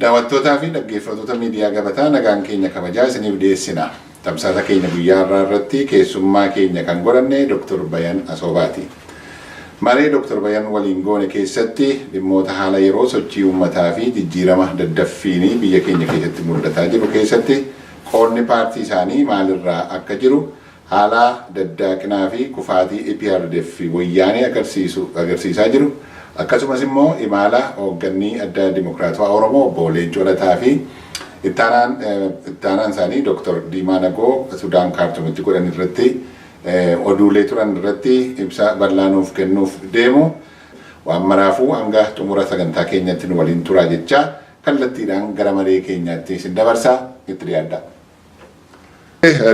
Daawwattootaa fi dhaggeeffattoota miidiyaa gabataa nagaan keenya kabajaa isiniif dhiyeessina. Tamsaasa keenya guyyaa har'aa irratti keessummaa keenya kan godhanne Dr. Bayan Asobaati. Maree Dr. Bayan waliin goone keessatti dhimmoota haala yeroo sochii uummataa fi jijjiirama daddaffiinii biyya keenya keessatti mul'ataa jiru keessatti qoodni paartii isaanii maalirraa akka jiru haala daddaaqinaa fi kufaatii EPRDF wayyaanee agarsiisaa jiru. Akkasumas immoo imala hoogganni adda Dimokiraatawaa Oromoo obbo Leencoo Lataa fi ittaanaan isaanii Dr. Diimaa Nagoo Sudaan Kaartumitti godhan irratti oduulee turan irratti ibsa bal'aa nuuf kennuuf deemu. Waan maraafuu hanga xumura sagantaa keenyatti nu waliin turaa jecha kallattiidhaan gara maree keenyaatti isin dabarsaa itti dhiyaadha.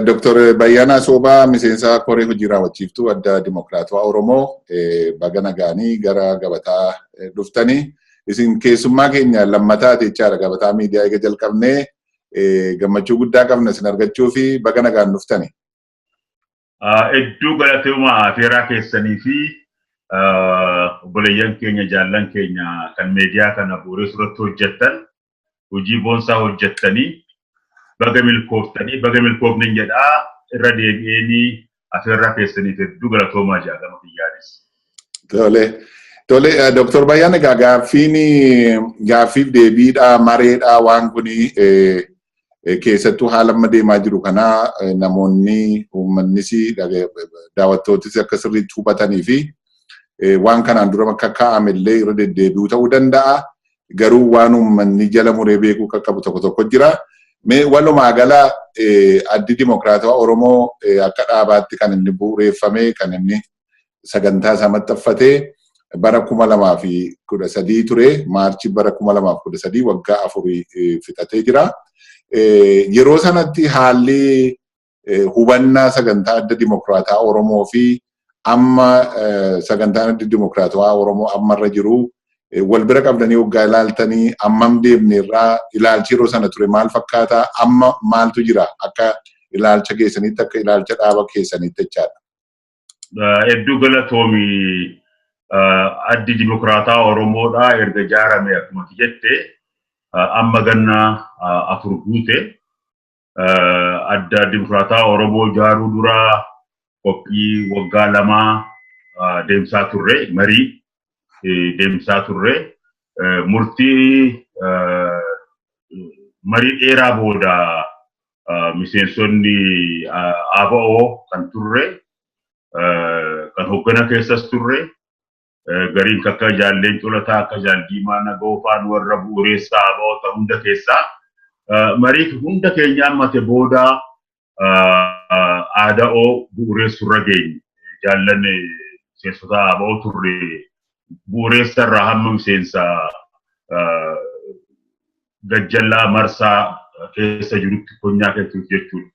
Dr. Bayan Asobaa miseensa koree hojii raawwachiiftuu adda Dimokiraatawaa Oromoo baga nagaanii gara gabataa dhuftanii isin keessummaa keenya lammataa jechaadha gabataa miidiyaa eega jalqabnee gammachuu guddaa qabna isin argachuu fi baga nagaan dhuftani. Hedduu galateeffama afeeraa keessanii fi obboleeyyan keenya jaallan keenya kan miidiyaa kana bu'uuree suuratti hojjettan hojii boonsaa hojjettanii baga milkoofni jedhaa irra deebi'anii afeerraa keessaniif hedduu galatoomaa jaagama biyyaanis. Tole Dr. Bayan egaa gaaffiif deebiidhaa mareedhaa waan kuni keessattuu haala amma deemaa jiru kanaa namoonni uummannis daawwattootis akka sirriitti hubatanii fi waan kanaan dura akka kaa'amellee irra deddeebi'uu ta'uu danda'a. Garuu waan uummanni jala muree beekuu qaqqabu tokko jira. Walumaa gala addi Dimokiraatawaa Oromoo akka dhaabaatti kan inni bu'uureffame kan inni sagantaa isaa maxxanfatee bara 2013 ture Maarchi bara 2013 waggaa 4 fixatee jira. Yeroo sanatti haalli hubannaa sagantaa adda Dimokiraatawaa Oromoo fi amma sagantaan adda Dimokiraatawaa Oromoo ammarra jiru wal bira qabdanii waggaa ilaaltanii ammam deemneerraa ilaalchi yeroo sana ture maal fakkaata amma maaltu jira akka ilaalcha keessaniitti akka ilaalcha dhaaba keessaniitti jechaadha. Hedduu galatoomi addi Dimokiraatawaa Oromoodhaa erga ijaarame akkuma jette amma ganna 4 guute adda Dimokiraatawaa Oromoo ijaaruu dura qophii waggaa 2 deemsaa turre marii deemsaa turre murtii marii dheeraa booda miseensonni ABO kan turre kan hoggana keessas turre gariin akka jaalleen colataa akka jaaldiimaa nagoo faan warra bu'uureessaa ABO hunda keessaa marii hunda keenya ammate booda ADO bu'uureessurra geenye jaallan miseensota ABO turre bu'uureessarraa hamma miseensa gajjallaa marsaa keessa jirutti konyaa keessatti jechuudha.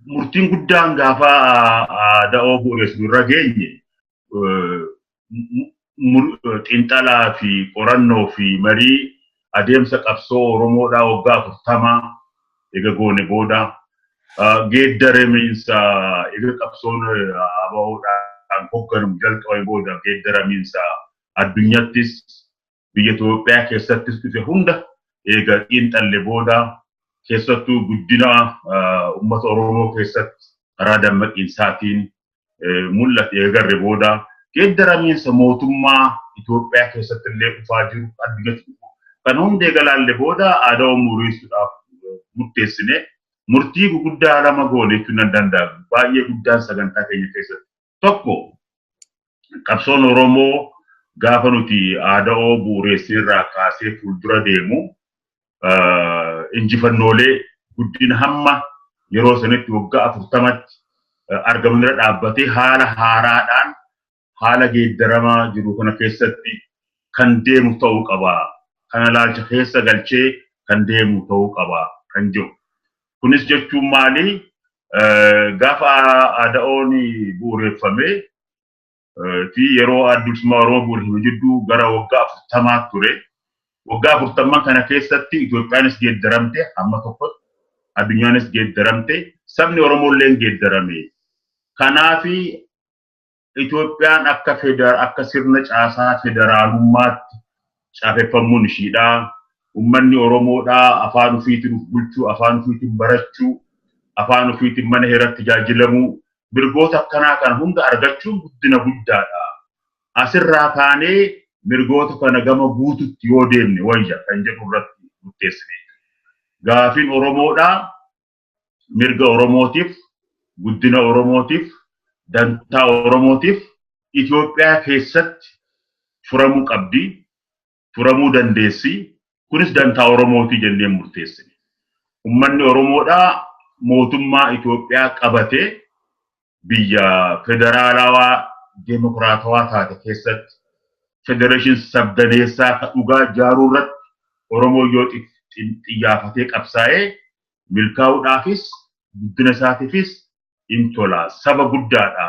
Murtiin guddaan gaafa ADO bu'uureessurra geenye xiinxalaa fi qorannoo fi marii adeemsa qabsoo Oromoodhaa waggaa 40 eega goone booda geeddaramiinsa eega qabsoon ABO'dhaa kan hogganamu jalqabe booda geeddaramiinsa addunyattis biyya Itoophiyaa keessattis dhufe hunda eega xiinxalle booda keessattuu guddina uummata Oromoo keessatti karaa dammaqiinsaatiin mul'ate eegarre booda geeddaramiinsa mootummaa Itoophiyaa keessatti illee dhufaa jiru addunyatti kan hunda eegalaalle booda ADO murteessuudhaaf murteessine murtii guddaa 2 goone jechuun nan danda'a. Baay'ee guddaan sagantaa keenya keessatti. Tokko qabsoon Oromoo gaafa nuti ADO bu'uureessinirraa kaasee fuuldura deemu injifannoolee guddina hamma yeroo sanatti waggaa 40tti argamanirra dhaabbatee haala haaraadhaan haala geeddaramaa jiru kana keessatti kan deemu ta'uu qaba. Kana ilaalcha keessa galchee kan deemu ta'uu qaba kan jiru. Kunis jechuun maali? Gaafa ADO'n bu'uureffame fi yeroo addunyaa Oromoo bu'uureffame jidduu gara waggaa 40 ture. Waggaa 40 kana keessatti Itoophiyaanis geeddaramte amma tokkotti addunyaanis geeddaramte sabni Oromoo illee geeddarame. Kanaafi Itoophiyaan akka sirna caasaa federaalummaatti caafeffamuun ishiidha. Uummanni Oromoodha afaan ofiitiin bulchuu, afaan ofiitiin barachuu, afaan ofiitiin mana heeratti tajaajilamuu, mirgoota akkanaa kana hunda argachuun guddina guddaadha. Asirraa kaanee mirgoota kana gama guututti yoo deemne wayya kan jedhu irratti murteessine. Gaafiin Oromoodha mirga Oromootiif, guddina Oromootiif, dantaa Oromootiif Itoophiyaa keessatti furamuu qabdi, furamuu dandeessi. Kunis dantaa Oromootii jennee murteessine. Uummanni Oromoodha mootummaa Itoophiyaa qabatee biyya federaalawaa demokraatawaa taate keessatti federeeshin sabdaneessaa ka dhugaa ijaaruu irratti Oromoo yoo xiyyeeffatee qabsaa'ee milkaa'uudhaafis guddina isaatiifis intola saba guddaadha.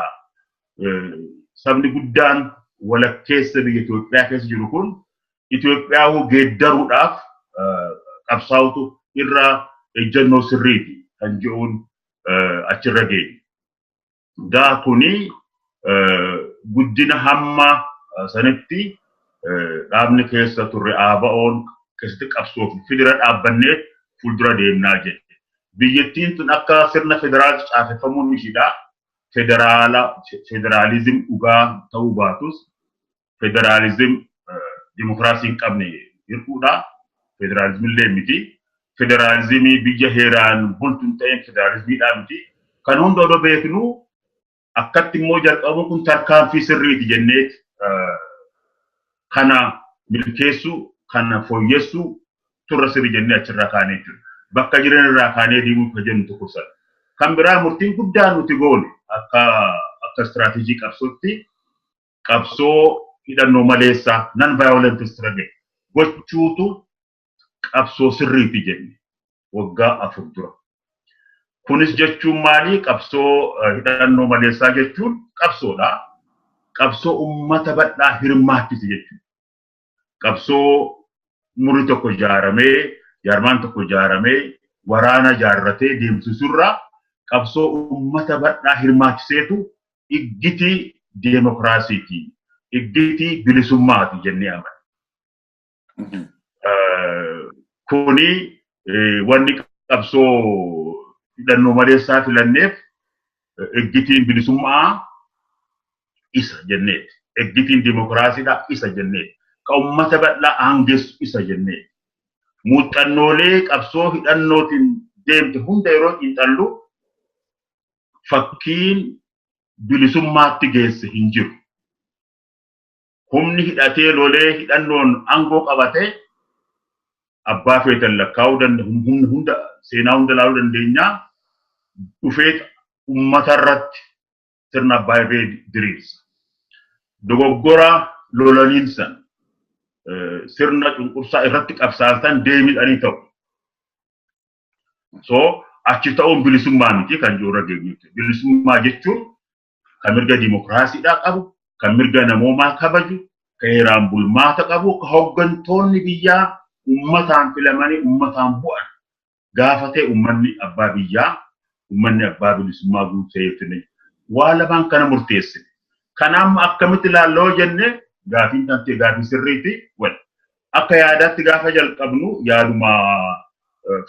Sabni guddaan walakkeessa biyya Itoophiyaa keessa jiru kun Itoophiyaa geeddaruudhaaf qabsaa'utu irra ejjennoo sirriiti kan jedhuun achirra geenye. Gaa kuni guddina hamma sanitti dhaabni keessa turre ABO'n keessatti qabsoof federa dhaabbannee fuuldura deemnaa jedhe. Biyyattiin tun akka sirna federaalaatti caafeffamuun ishiidha. Federaalizim dhugaa ta'uu baatus federaalizim demokraasii hin qabne hir'uudha. Federalizim illee miti. Federalizimii biyya heeraan bultuun ta'een federalizimiidhaa miti. Kan hunda odoo beeknu akkatti immoo jalqabuun kun tarkaanfii sirriiti jennee kana milkeessu, kana fooyyessu turra sirrii jennee achirraa kaanee jiru. Bakka jireenya irraa kaanee deemuu kan jennu tokko sana. Kan biraa murtiin guddaan nuti goone akka istiraatiijii qabsootti qabsoo hidhannoo maleessaa non-violent struggle gochuutu qabsoo sirriiti jenne waggaa 4 dura. Kunis jechuun maali? Qabsoo hidhannoo maleessaa jechuun qabsoodha. Qabsoo uummata bal'aa hirmaachise jechuudha. Qabsoo muri tokko ijaaramee, jaarmaan tokko ijaaramee, waraana ijaarratee deemsisurraa qabsoo uummata bal'aa hirmaachiseetu iggitii deemokiraasiiti. Iggitii bilisummaati jennee amana. Kuni wanni qabsoo hidhannoo maleessaa filanneef iggitiin bilisummaa isa jenneeti. Iggitiin deemokiraasiidha isa jenneeti. Ka uummata bal'aa aangessu isa jenneeti. Muuxannoolee qabsoo hidhannootiin deemte hunda yeroo xiinxallu fakkiin bilisummaatti geesse hin jiru. Humni hidhatee lolee hidhannoon aangoo qabatee abbaa feetan lakkaa'uu danda'u hunda seenaa hunda laaluu dandeenya. Dhufee uummata irratti sirna abbaa irree diriirsa. Dogoggora lolaniin san sirna cunqursaa irratti qabsaa'an deebi'anii ta'u. So achi ta'uun bilisummaa miti kan jiru rageeyyuuti. Bilisummaa jechuun kan mirga dimokiraasiidhaa qabu, kan mirga namoomaa kabaju, kan heeraan bulmaata qabu, kan hooggantoonni biyyaa uummataan filamanii uummataan bu'an gaafatee uummanni abbaa biyyaa, uummanni abbaa bilisummaa guuteeffame. Waa lamaan kana murteessine. Kanaaf akkamitti ilaalloo jenne gaafiin tantee gaafii sirriiti. Akka yaadaatti gaafa jalqabnu yaaduma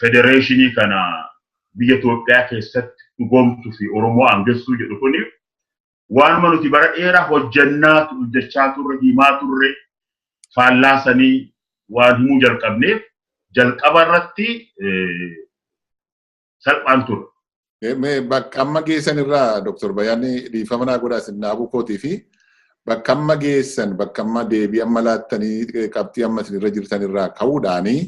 federeeshinii kana biyya Itoophiyaa keessatti dhugoomtuu fi Oromoo aangessuu jedhu kuni waanuma nuti bara dheeraa hojjechaa turre, himaa turre, faallaasanii waan himuu jalqabneef jalqaba irratti salphaan ture. Bakka amma geessan irraa Dr. Bayyaanni dhiifama naa godhaa isin dhaabuu kootii fi bakka amma geessan bakka amma deebii amma laattanii qabxii amma isin irra jirtan irraa ka'uudhaanii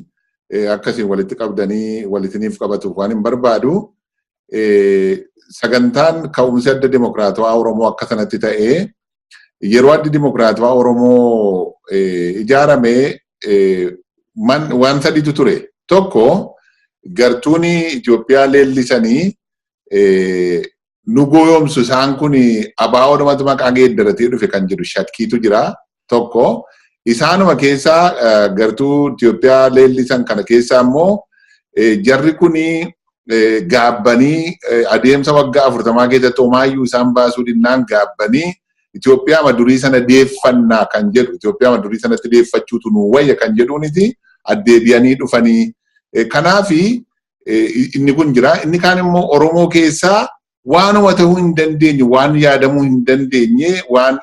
akkasiin walitti qabdanii walittiniif qabatuuf waan hin barbaadu sagantaan ka'umsi adda dimokiraatawaa Oromoo akka sanatti ta'ee yeroo addi dimokiraatawaa Oromoo ijaaramee waan sadiitu ture. Tokko gartuun Itoophiyaa leellisanii nu goyoomsu isaan kun ABO'dhumatu maqaa geeddaratee dhufe kan jedhu shakkiitu jira. Tokko isaanuma keessaa gartuu Itoophiyaa leellisan kana keessaa immoo jarri kuni gaabbanii adeemsa waggaa 40 keessatti homaayyuu isaan baasuu dhinnaan gaabbanii Itoophiyaa madurii sana deeffannaa kan jedhu Itoophiyaa madurii sanatti deeffachuutu nu wayya kan jedhuuniti addeebi'anii dhufanii kanaafi inni kun jira inni kaan immoo Oromoo keessaa waanuma ta'uu hin dandeenye waan yaadamuu hin dandeenye waan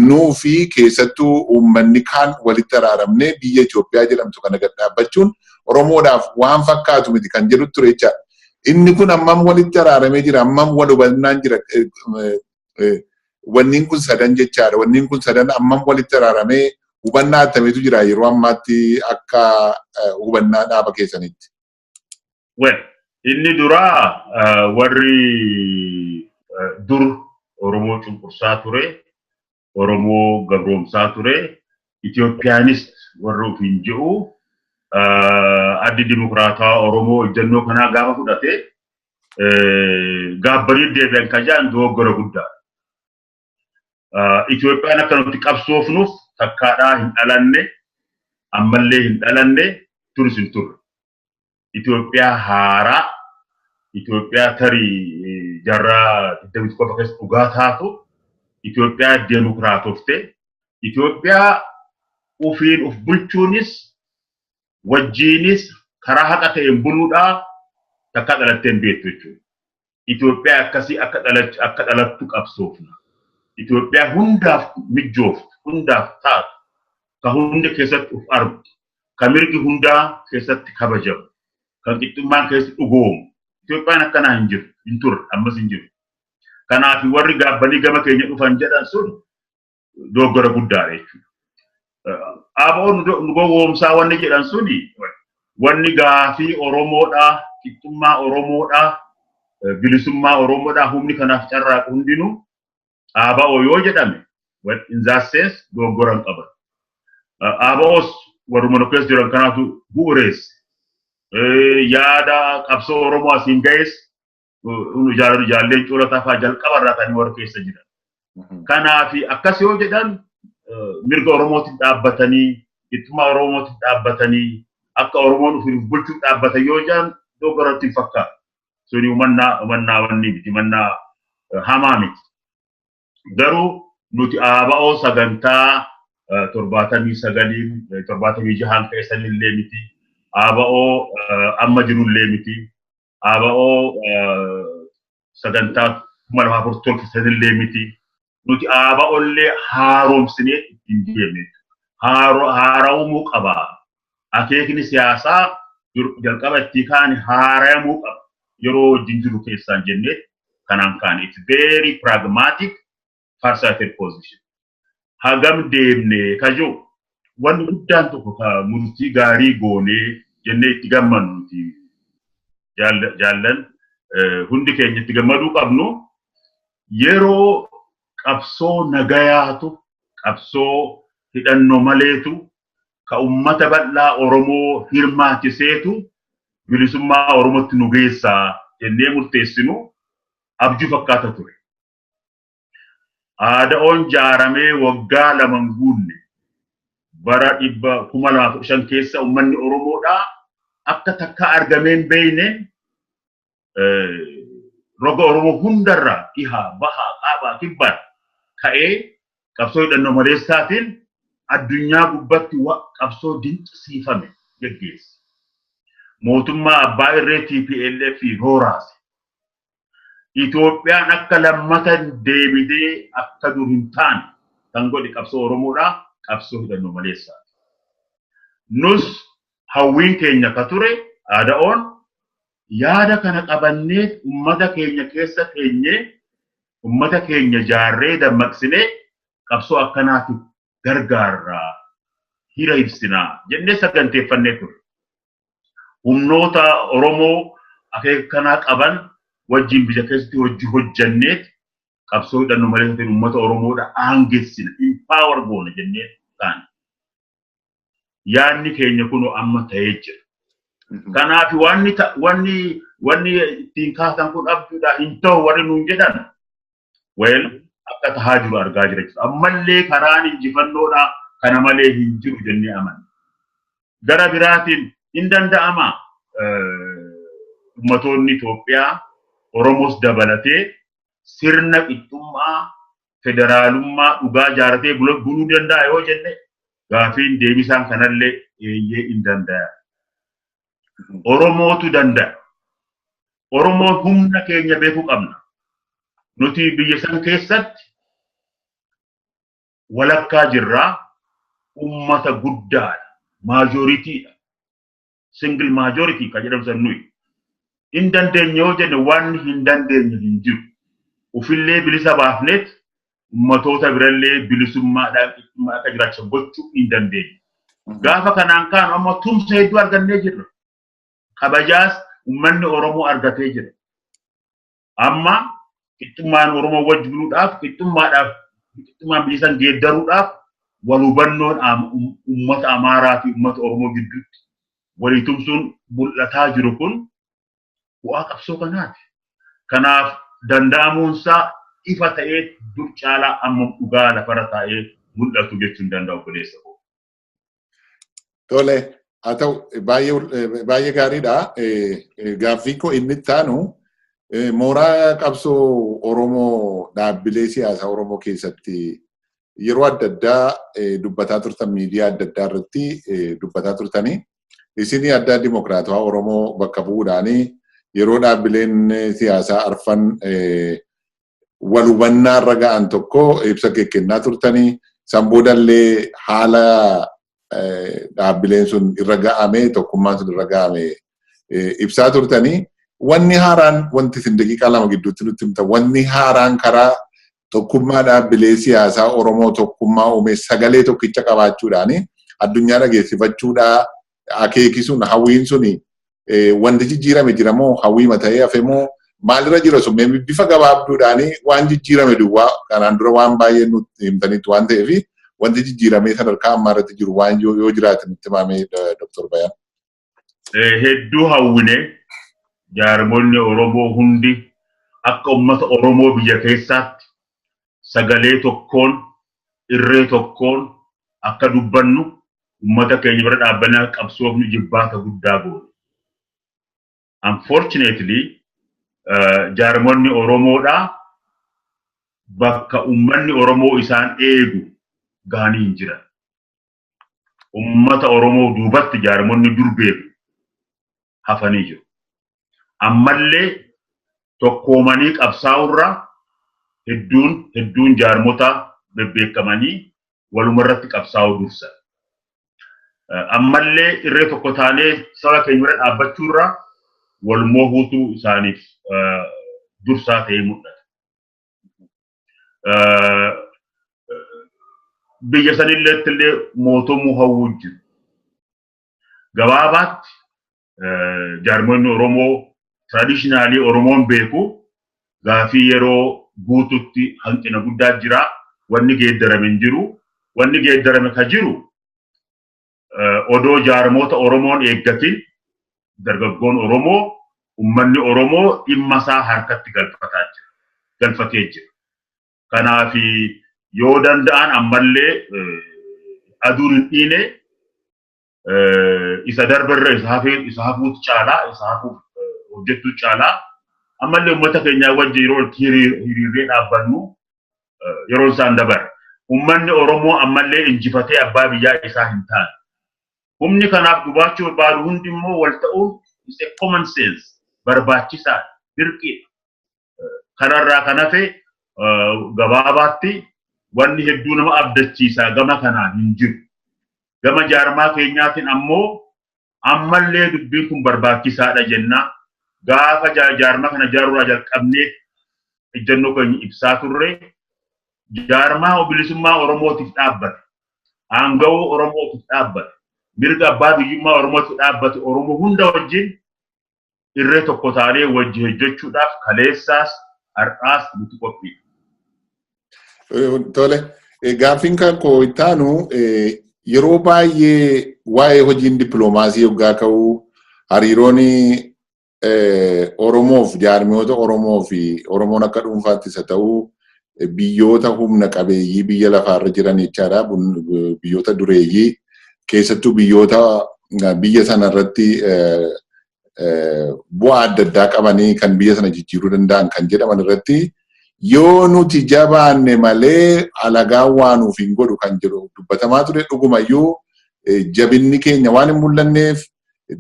nuufi keessattuu uummanni kaan walitti araaramnee biyya Itoophiyaa jedhamtu kana gad dhaabbachuun Oromoodhaaf waan fakkaatu miti kan jedhu ture jechaadha. Inni kun ammam walitti araaramee jira ammam wal hubannaan jira wanniin kun sadan jechaadha wanniin kun sadan ammam walitti araaramee hubannaa attamiitu jira yeroo ammaatti akka hubannaa dhaaba keessanitti. Well, inni duraa warri dur Oromoo cunqursaa ture, Oromoo gabroomsaa ture, Itoophiyaanist warra ofiin jedhu addi dimokiraataa Oromoo ejjennoo kanaa gaafa fudhate gaabbanii deebi'an kan jedhan dogoggora guddaa. Itoophiyaan akka nuti qabsoofnuuf takkaadhaa hin dhalanne ammallee hin dhalanne turis hin turre. Itoophiyaa haaraa Itoophiyaa tarii jarraa 21 qofa keessa dhugaa taatu Itoophiyaa demokiraatofte Itoophiyaa ufiin uf bulchuunis wajjiinis karaa haqa ta'een buluudhaa takka dhalatteen beektu jechuudha. Itoophiyaa akkasii akka dhalattu qabsoofna. Itoophiyaa hundaaf mijooftu hundaaf taatu ka hundi keessatti uf argu ka mirgi hundaa keessatti kabajamu kan qixxummaan keessatti dhugoomu Itoophiyaan akkanaa hin jiru hin turre ammas hin jiru. Kanaaf warri gaabbanii gama keenya dhufan jedhan sun dogoggora guddaadha jechuudha. Aboon nu gowwoomsaa wanni jedhan suni wanni gaafii Oromoodhaa qixxummaa Oromoodhaa bilisummaa Oromoodhaa humni kanaaf carraaqu hundinuu ABO yoo jedhame in that sense dogoggoran qaban. ABOs warruma nu keessa jiran kanaatu bu'uureesse. Yaada qabsoo Oromoo asiin ga'es jaalleen coolataa fa'aa jalqabarraa kan warra keessa jiran. Kanaaf akkas yoo jedhan mirga Oromootiin dhaabbatanii qixxummaa Oromootiin dhaabbatanii akka Oromoon ofiif bulchuu dhaabbatan yoo jedhan dogoggoratti fakkaata. Suni umannaa wanni miti umannaa hamaa miti. Garuu nuti ABO sagantaa 79 keessanillee miti. ABO amma jirullee miti. ABO sagantaa 2040 keessanillee miti. Nuti ABOllee haaromsinee ittiin deemne. Haarawumuu qaba. Akeekni siyaasaa jalqaba itti kaane haarawumuu qaba. Yeroo wajjin jiru keessaan jennee kanaan kaane. It's very pragmatic. Farsighted position. Hagam deemne kajoo wanni guddaan tokko ka murtii gaarii goonee jennee itti gammannuti jaallan hundi keenya itti gammaduu qabnu yeroo qabsoo nagayaatu qabsoo hidhannoo maleetu ka ummata bal'aa Oromoo hirmaachiseetu bilisummaa Oromootti nu geessaa jennee murteessinu abjuu fakkaata ture. ABO'n jaaramee waggaa laman guunne bara 2015 keessa uummanni Oromoodhaa akka takka argameen beeyne roga Oromoo hundarraa dhihaa bahaa qaabaa kibbaan ka'ee qabsoo hidhannoo maleessaatiin addunyaa gubbatti qabsoo dinqisiifame geggeesse. Mootummaa abbaa irree TPLF hooraase. Itoophiyaan akka lammata deebitee akka dur hin taane kan godhe qabsoo Oromoodhaa qabsoo hidhannoo maleessaati. Nus hawwiin keenya ka ture ABO'n yaada kana qabannee ummata keenya keessa teenyee ummata keenya jaarree dammaqsinee qabsoo akkanaatiif gargaarraa hira ibsinaa jennee saganteeffannee ture. Humnoota Oromoo akeeka kanaa qaban wajjin biyya keessatti hojii hojjanneet qabsoo hidhannoo maleessaatiin ummata Oromoodha aangessina empower goona jennee taane. Yaanni keenya kun amma ta'ee jira. Kanaaf wanni ittiin kaasan kun abjuudha hin ta'u warri nuun jedhan well akka tahaa jiru argaa jira jechuudha. Ammallee karaan injifannoodha kana malee hin jiru jennee amanna. Gara biraatiin hin danda'ama ummatoonni Itoophiyaa Oromoos dabalatee sirna qixxummaa federaalummaa dhugaa jaaratee buluu danda'a yoo jenne gaafiin deebisaan kanallee eeyyee hin danda'a. Oromootu danda'a. Oromoon humna keenya beekuu qabna. Nuti biyya san keessatti walakkaa jirraa ummata guddaadha. Maajoritiidha. Single majority kan jedhamu san nuyi. Hin dandeenye yoo jenne waan hin dandeenye hin jiru. Ufillee bilisa baafneet ummatoota birallee bilisummaadhaan akka jiraachan gochuu hin dandeenye. Gaafa kanaan kaan amma tumsa hedduu argannee jirra. Kabajaas ummanni Oromoo argatee jira. Amma qixxummaan Oromoo wajji buluudhaaf qixxummaan biyya san geeddaruudhaaf wal hubannoon ummata Amaaraa fi ummata Oromoo gidduutti walii tumsuun mul'ataa jiru kun bu'aa qabsoo kanaati. Kanaaf danda'amuunsaa ifa ta'ee dur caalaa amma dhugaa lafarra taa'ee mul'atu jechuun danda'u buleessa. Tole, haa ta'u baay'ee gaariidha. Gaaffii koo inni taanu mooraa qabsoo Oromoo dhaabbilee siyaasaa Oromoo keessatti yeroo adda addaa dubbataa turtan miidiyaa adda addaa irratti dubbataa turtanii isinii addaa dimokiraatawaa Oromoo bakka bu'uudhaanii yeroo dhaabbileen siyaasaa arfan wal hubannaa irra ga'an tokko ibsa kennaa turtanii san boodallee haala dhaabbileen sun irra ga'ame tokkummaan sun irra ga'ame ibsaa turtanii wanni haaraan wanti isin daqiiqaa lama gidduutti nutti himta wanni haaraan karaa tokkummaa dhaabbilee siyaasaa Oromoo tokkummaa uume sagalee tokkicha qabaachuudhaani addunyaa dhageessifachuudhaa akeekisuun hawwiin suni wanti jijjiirame jira moo hawwii mata'ee hafe moo maalirra jira sun bifa gabaabduudhaani waan jijjiirame duwwaa kanaan dura waan baay'ee nutti himtanitti waan ta'eef wanti jijjiiramee sadarkaa ammaa irratti jiru waan yoo jiraate nutti himamee Dr. Bayaan. Hedduu hawwine jaarmonni Oromoo hundi akka ummata Oromoo biyya keessaatti sagalee tokkoon irree tokkoon akka dubbannu ummata keenya bira dhaabbannee qabsoofnu jibbaata guddaa goone. Unfortunately, jaarmonni Oromoodhaa bakka ummanni Oromoo isaan eegu gaanii hin jiran. Ummata Oromoo duubatti jaarmonni dur beeku hafanii jiru. Ammallee tokkoomanii qabsaa'urraa hedduun jaarmota bebbeekamanii walumarratti qabsaa'uu dursa. Ammallee irree tokko taanee saba keenya bira dhaabbachuurraa walmoo huutuu isaaniif dursaa ta'ee mul'ata. Biyya sanilleetti illee mootummaa hawwuu jiru. Gabaabaatti jaarmonni Oromoo traditionally Oromoon beeku gaafii yeroo guututti hanqina guddaa jira. Wanni geeddarame hin jiru. Wanni geeddarame ka jiru odoo jaarmota Oromoon eeggatin dargaggoon Oromoo ummanni Oromoo dhimma isaa harkatti galfatee jira. Kanaaf yoo danda'an ammallee aduun hin dhiine isa darbarra isa hafuutu caalaa isa hafuuf hojjettu caalaa ammallee uummata keenyaa wajjin yeroo hiriirree dhaabbannu yeroo isaan dabarre ummanni Oromoo ammallee injifatee abbaa biyyaa isaa hin taane. Humni kanaaf dubbachuu barbaadu hundi immoo wal ta'uun is a common sense barbaachisaa dirqiidha. Kanarraa kan hafe gabaabaatti wanni hedduu nama abdachiisaa gama kanaan hin jiru. Gama jaarmaa keenyaatiin ammoo ammallee dubbiin kun barbaachisaadha jenna. Gaafa jaarmaa kana ijaaruudhaa jalqabnee ejjennoo keenya ibsaa turre jaarmaa bilisummaa Oromootiif dhaabbate. Aangawoo Oromootiif dhaabbate. Mirga abbaa biyyummaa Oromootiif dhaabbate Oromoo hunda wajjin irree tokko taanee wajji hojjechuudhaaf kaleessaas har'aas nuti qophiidha. Tole, gaaffiin kan koo ittaanu yeroo baay'ee waa'ee hojiin dippiloomaasii yoggaa ka'uu hariiroon Oromoof jaarmiyoota Oromoo fi Oromoon akka dhuunfaatti isa ta'uu biyyoota humna qabeeyyii biyya lafaarra jiran jechaadha. Biyyoota dureeyyii keessattuu biyyoota biyya sana irratti bu'aa adda addaa qabanii kan biyya sana jijjiiruu danda'an kan jedhaman irratti yoo nuti jabaanne malee alagaan waan nuuf hin godhu kan jedhu dubbatamaa ture dhugumayyuu jabinni keenya waan hin mul'anneef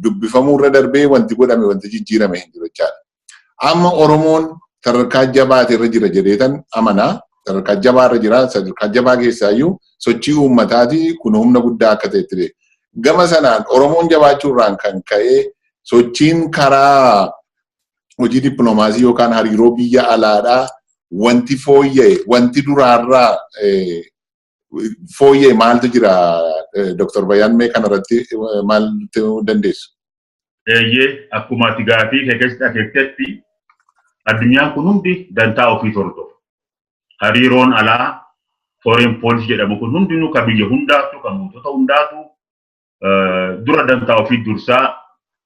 dubbifamuu irra darbee wanti godhame wanti jijjiirame hin jiru jechaadha. Amma Oromoon sadarkaa jabaate irra jira jedheetan amanaa. Sadarkaa jabaa irra jira. Sadarkaa jabaa keessaayyuu sochii uummataati kun humna guddaa akka ta'etti. Gama sanaan Oromoon jabaachuurraan kan ka'e sochiin karaa hojii dippiloomaasii yookaan hariiroo biyya alaadhaa wanti fooyya'e wanti duraarraa fooyya'e maaltu jira Dr. Bayyaan mee kanarratti maal ta'uu dandeessu? Akkuma ati gaafii keessatti addunyaan kun hundi dantaa ofii tordofu. Hariiroon alaa foreign policy jedhamu kun hundinuu kan biyya hundaatu kan mootota hundaatu dura dantaa ofii dursaa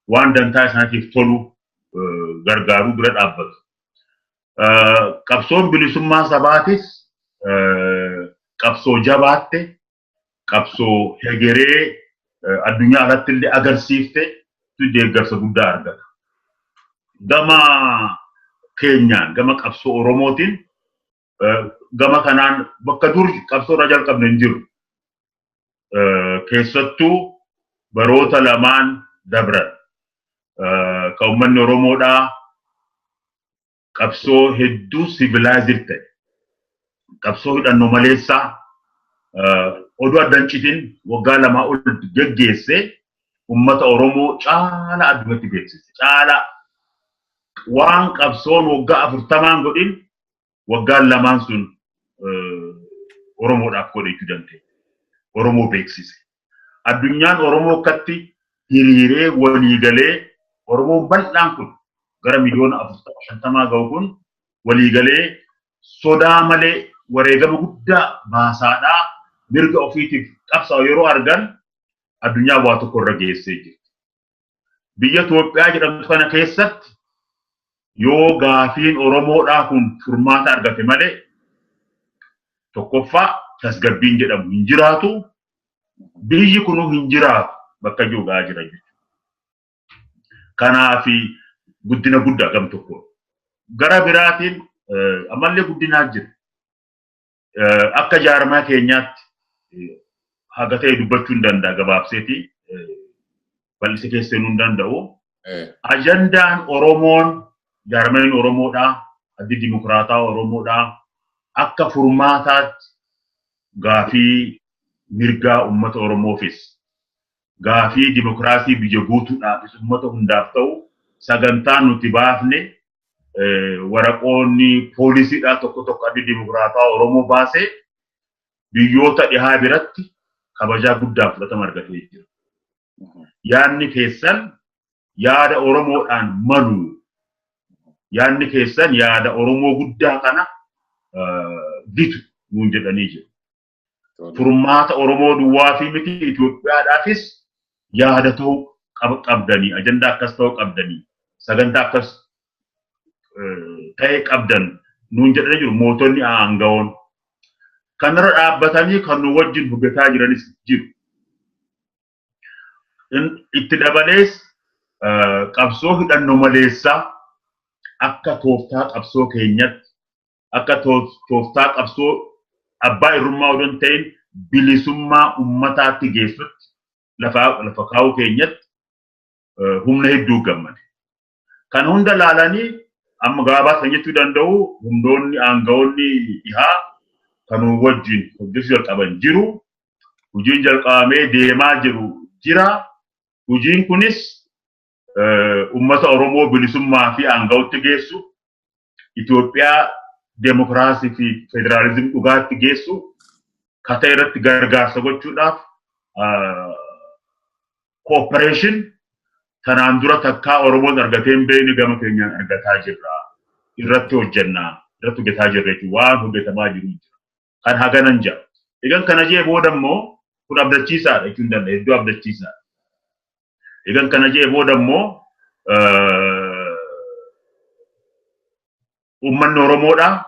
waan dantaa isaaniitiif tolu gargaaruu dura dhaabbatu. Qabsoon bilisummaa sabaatis qabsoo jabaatte qabsoo hegeree addunyaa irratti illee agarsiifte deeggarsa guddaa argata. Gama keenyaan gama qabsoo Oromootiin gama kanaan bakka dur qabsoo irra jalqabne hin jiru. Keessattuu baroota lamaan dabran kan uummanni Oromoodhaa qabsoo hedduu sivilaayizir ta'e qabsoo hidhannoo maleessaa oduu addan citin waggaa lamaa ol geggeesse ummata Oromoo caala addunyatti beeksise. Caala waan qabsoon waggaa 40 godhin waggaan lamaan sun Oromoodhaaf godhachuu danda'e. Oromoo beeksise. Addunyaan Oromoo akkatti hiriiree waliigalee Oromoon bal'aan kun gara miliyoona 40-50 ga'u kun waliigalee sodaa malee wareegama guddaa baasaadhaa mirga ofiitiif qabsaa'u yeroo argan addunyaa waa tokko irra geessee jirti. Biyya Itoophiyaa jedhamtu kana keessatti yoo gaafiin Oromoodhaa kun furmaata argate malee tokkoffaa tasgabbiin jedhamu hin jiraatu, biyyi kun hin jiraatu bakka joogaa jira jechuudha. Kanaafi guddina guddaa gam tokko. Gara biraatiin ammallee guddinaa jira. Akka jaarmaa keenyaatti haga ta'e dubbachuu hin danda'a gabaabseeti. Bal'ise keessanuu hin danda'u. Ajandaan Oromoon jaarmaan Oromoodhaa, addi dimokiraataa Oromoodhaa akka furmaataatti gaafii mirgaa uummata Oromoofis gaafii dimokiraasii biyya guutuudhaafis uummata hundaaf ta'u sagantaan nuti baafne waraqoonni poolisiidhaa tokko addi dimokiraataa Oromoo baasee biyyoota dhihaa biratti kabajaa guddaa fudhatama argatee jira. Yaadni keessan yaada Oromoodhaan malu. Yaadni keessan yaada Oromoo guddaa kana bitu nuun jedhanii jiru. Furmaata Oromoo duwwaa fi miti Itoophiyaadhaafis yaada ta'uu qabdanii, ajandaa akkas ta'uu qabdanii, sagantaa akkas ta'e qabdan nuun jedhanii jiru mootonni aangawoon. Kanarra dhaabbatanii kan nu wajjin hojjetaa jiranis jiru. Itti dabalees qabsoo hidhannoo maleessaa akka tooftaa qabsoo keenyatti, akka tooftaa qabsoo abbaa irrummaa odon ta'in bilisummaa ummataatti geessutti lafa kaa'uu keenyatti humna hedduu gammade. Kan hunda laalanii amma gabaabaa kan jechuu danda'u hundoonni aangawoonni dhihaa kan wajjin hojjechuu jalqaban jiru. Hojiin jalqabamee deemaa jiru jira. Hojiin kunis ummata Oromoo bilisummaa fi aangawutti geessu, Itoophiyaa demokraasii fi federaalizim dhugaatti geessu, kata irratti gargaarsa gochuudhaaf cooperation tanaan dura takkaa Oromoon argatee hin beekne gama keenyaan argataa jirra. Irratti hojjennaa, irratti hojjetaa jirra jechuun waan hojjetamaa jiru jira. Kan haganan jira. Egan kana jee booda immoo kun abdachiisaadha jechuun danda'a. Hedduu abdachiisaadha. Egan kana jee booda immoo uummanni Oromoodhaa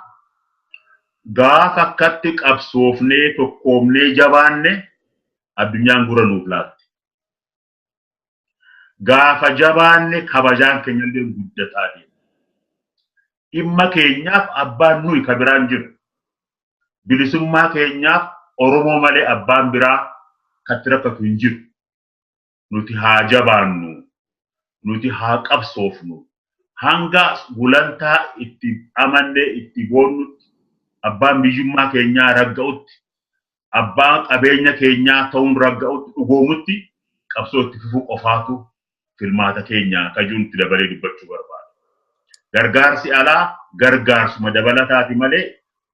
gaafa akkatti qabsoofnee tokkoomnee jabaanne addunyaan gura nuuf laatti. Gaafa jabaanne kabajaan keenya illee guddataa deema. dhimma keenyaaf abbaan nuyi ka biraan jiru. Bilisummaa keenyaaf Oromoo malee abbaan biraa katti rakkatu hin jiru. Nuti haa jabaannu, nuti haa qabsoofnu. Hanga gulantaa itti amannee itti boonnutti, abbaan biyyummaa keenyaa ragga'utti, abbaan qabeenya keenyaa ta'uun ragga'utti dhugoomutti qabsoo itti fufuu qofaatu filmaata keenyaa kajuutti dabalee dubbachuu barbaada. Gargaarsi alaa gargaarsuma dabalataati malee